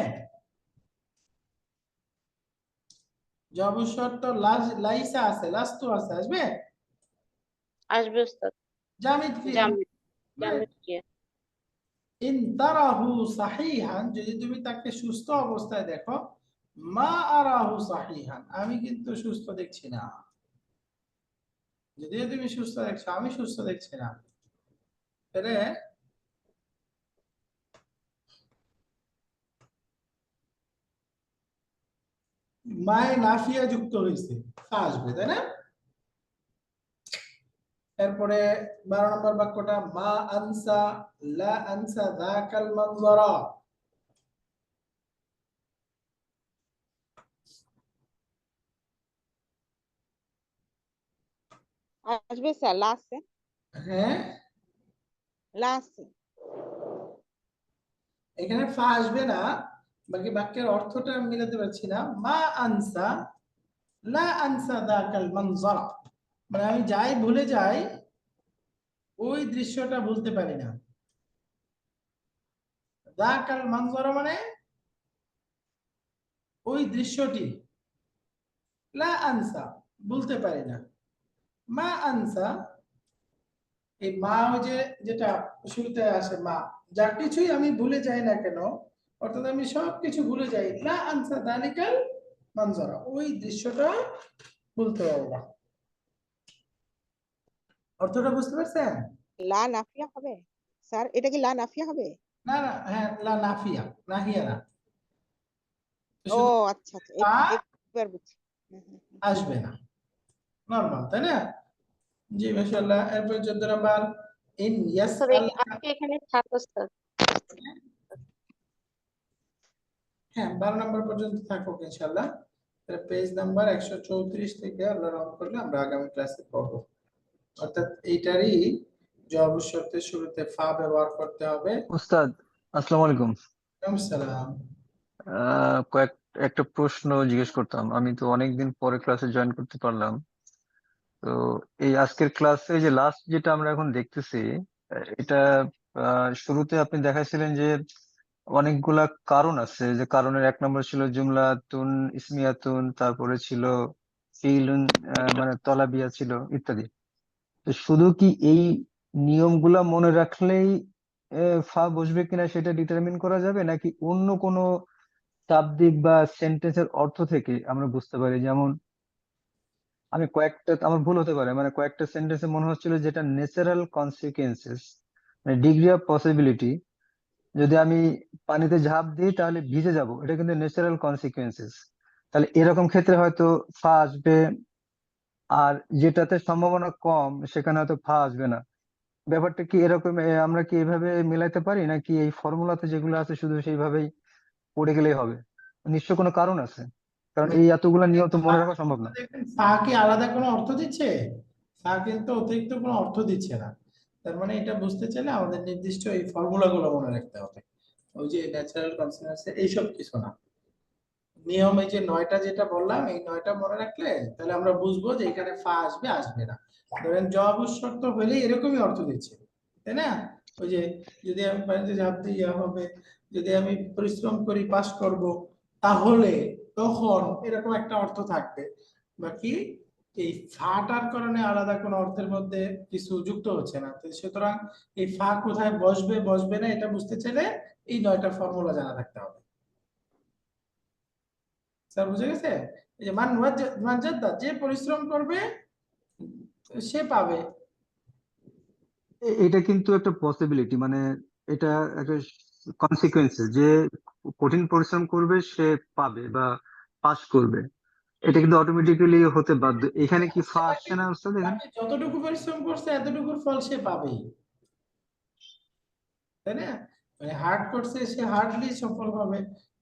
জবাব শর্ত লাইসা আছে, লাস্তু আছে, আসবে? আসবে ওস্তাদ। জামিদ ফিল, জামিদ, জামিদ কি? ইন তারাহু সাহিহান, যদি তুমি তাকে সুস্থ অবস্থায় দেখো, মা আরাহু সাহিহান, আমি কিন্তু সুস্থ দেখছি না। যদিও তুমি সুস্থ দেখছো, আমি সুস্থ দেখছি না। তাহলে মায়ে নাফিয়া যুক্ত হয়েছে, ফা আসবে, তাই না? এরপরে 12 নম্বর বাক্যটা, মা আনসা লা আনসা যাকাল মানজারা, আসবে স্যার, লা আছে, হ্যাঁ। লা আছে। এখানে ফা আসবে না, বাকি বাক্যের অর্থটা আমি মিলাতে পারছি না। মা আনসা লা আনসা যাকাল মানজারা, মানে আমি যাই ভুলে যাই, ওই দৃশ্যটা ভুলতে পারি না। যাকাল মানজারা মানে ওই দৃশ্যটি, লা আনসা ভুলতে পারি না। মা আনসা, এই মা ওই যে যেটা শুরুতে আসে, মা, যা কিছুই আমি ভুলে যাই না কেন, অর্থাৎ আমি সবকিছু ভুলে যাই, লা আনসা যালিকাল মানজারা, ওই দৃশ্যটা ভুলতে পারি না। অর্থটা বুঝতে পারছেন? লা নাফিয়া হবে স্যার, এটা কি লা নাফিয়া হবে? না না, হ্যাঁ, লা নাফিয়া, নাহিয়া না, ও শুধু আচ্ছা আচ্ছা, ফা এবার বুঝছি। হুম, হুম, হুম। আসবে না, নরমাল, তাই না? জি মাশাআল্লাহ। এরপর 14 নাম্বার, ইন ওস্তাদ ইয়াসআল, আজকে এখানে থাক ওস্তাদ। হ্যাঁ 12 নম্বর পর্যন্ত থাকুক ইনশাআল্লাহ। পেজ নাম্বার 134 থেকে আল্লাহ রহম করলে আমরা আগামী ক্লাসে পড়বো। অর্থাৎ এইটারই জবাব শর্তের শুরুতে ফা ব্যবহার করতে হবে। উস্তাদ, আসসালামু আলাইকুম। সালাম। একটা প্রশ্ন জিজ্ঞেস করতাম। আমি তো অনেকদিন পরে ক্লাসে জয়েন করতে পারলাম। তো এই আজকের ক্লাসে যে লাস্ট যেটা আমরা এখন দেখতেছি, এটা শুরুতে আপনি দেখাইছিলেন যে অনেকগুলা কারণ আছে, যে কারণের এক নম্বর ছিল জুমলাতুন ইসমিয়াতুন, তারপরে ছিল ফিইলুন মানে তলাবিয়া ছিল ইত্যাদি। তো শুধু কি এই নিয়মগুলা মনে রাখলেই ফা বসবে কিনা সেটা ডিটারমিন করা যাবে, নাকি অন্য কোনো শাব্দিক বা সেন্টেন্সের অর্থ থেকে আমরা বুঝতে পারি? যেমন আমি কয়েকটা, আমার ভুল হতে পারে, মানে কয়েকটা সেন্টেন্সে মনে হচ্ছিল যেটা ন্যাচারাল কনসিকুয়েন্সেস, মানে ডিগ্রি অফ পসিবিলিটি, যদি আমি পানিতে ঝাঁপ দিই তাহলে ভিজে যাব, এটা কিন্তু ন্যাচারাল কনসিকুয়েন্সেস। তাহলে এরকম ক্ষেত্রে হয়তো ফা আসবে, আর যেটাতে সম্ভাবনা কম সেখানে হয়তো ফা আসবে না। ব্যাপারটা কি এরকম? আমরা কি এভাবে মিলাইতে পারি, নাকি এই ফর্মুলাতে যেগুলো আছে শুধু সেইভাবেই পড়ে গেলেই হবে? নিশ্চয় কোনো কারণ আছে, কারণ এই এতগুলা নিয়ম তো মনে রাখা সম্ভব না। দেখেন, ফা কি আলাদা কোনো অর্থ দিচ্ছে? ফা কিন্তু অতিরিক্ত কোনো অর্থ দিচ্ছে না। তার মানে এটা বুঝতে চাইলে আমাদের নির্দিষ্ট এই ফর্মুলাগুলো মনে রাখতে হবে। ওই যে ন্যাচারাল কনসিকুয়েন্স এইসব কিছু না। নিয়ম এই যে 9টা যেটা বললাম, এই 9টা মনে রাখলে তাহলে আমরা বুঝবো যে এখানে ফা আসবে আসবে না। ধরেন জবাব শর্ত হলে এরকমই অর্থ দিচ্ছে, তাই না? ওই যে যদি আমি পানিতে ঝাঁপ দিই ইয়া হবে, যদি আমি পরিশ্রম করি পাস করব, তাহলে তখন এরকম একটা অর্থ থাকবে। বাকি এই ফাটার কারণে আলাদা কোনো অর্থের মধ্যে কিছু যুক্ত হচ্ছে না। তো সুতরাং এই ফা কোথায় বসবে বসবে না এটা বুঝতে চাইলে এই 9টা ফর্মুলা জানা থাকতে হবে। স্যার বুঝে গেছে? এই যে মান জাদ্দা, যে পরিশ্রম করবে সে পাবে। এটা কিন্তু একটা পসিবিলিটি, মানে এটা একটা কনসিকুয়েন্সেস, যে কঠিন পরিশ্রম করবে সে পাবে বা পাস করবে, এটা কিন্তু অটোমেটিক্যালি হতে বাধ্য। এখানে কি ফা আসছে না উস্তাদ এখানে? যতটুকু পরিশ্রম করছে এতটুকুর ফল সে পাবেই, তাই না? মানে হার্ড করছে সে হার্ডলি সফল হবে,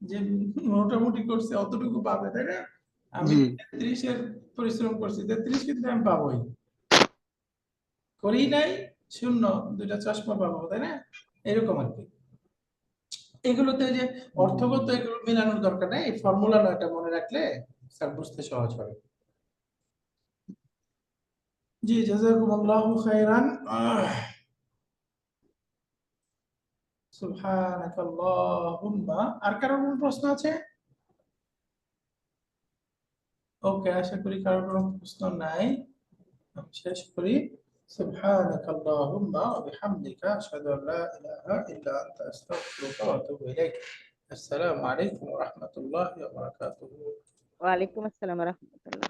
যে মোটামুটি করছে অতটুকু পাবে, তাই না? আমি জি। 33 এর পরিশ্রম করছি, 33 কিন্তু আমি পাবোই। করি নাই, 0, 2টা চশমা পাবো, তাই না? এরকম আর কি। এগুলোতে যে অর্থগত এগুলো মেলানোর দরকার নেই, এই ফর্মুলা 9টা মনে রাখলে স্যার বুঝতে সহজ হবে। জি, জাযাকুমুল্লাহু খাইরান। সুবহানাকাল্লাহুম্মা। আর কারোর কোনো প্রশ্ন আছে? ওকে, আশা করি কারোর কোনো প্রশ্ন নাই। আমি শেষ করি। সুবহানাকাল্লাহুম্মা ওয়া বিহামদিকা আশহাদু আল লা ইলাহা ইল্লা আনতা আস্তাগফিরুকা ওয়া আতুবু ইলাইক। আসসালামু আলাইকুম ওয়া রাহমাতুল্লাহি ওয়া বারাকাতুহু। ওয়ালাইকুম আসসালাম রহমতুল্লাহ।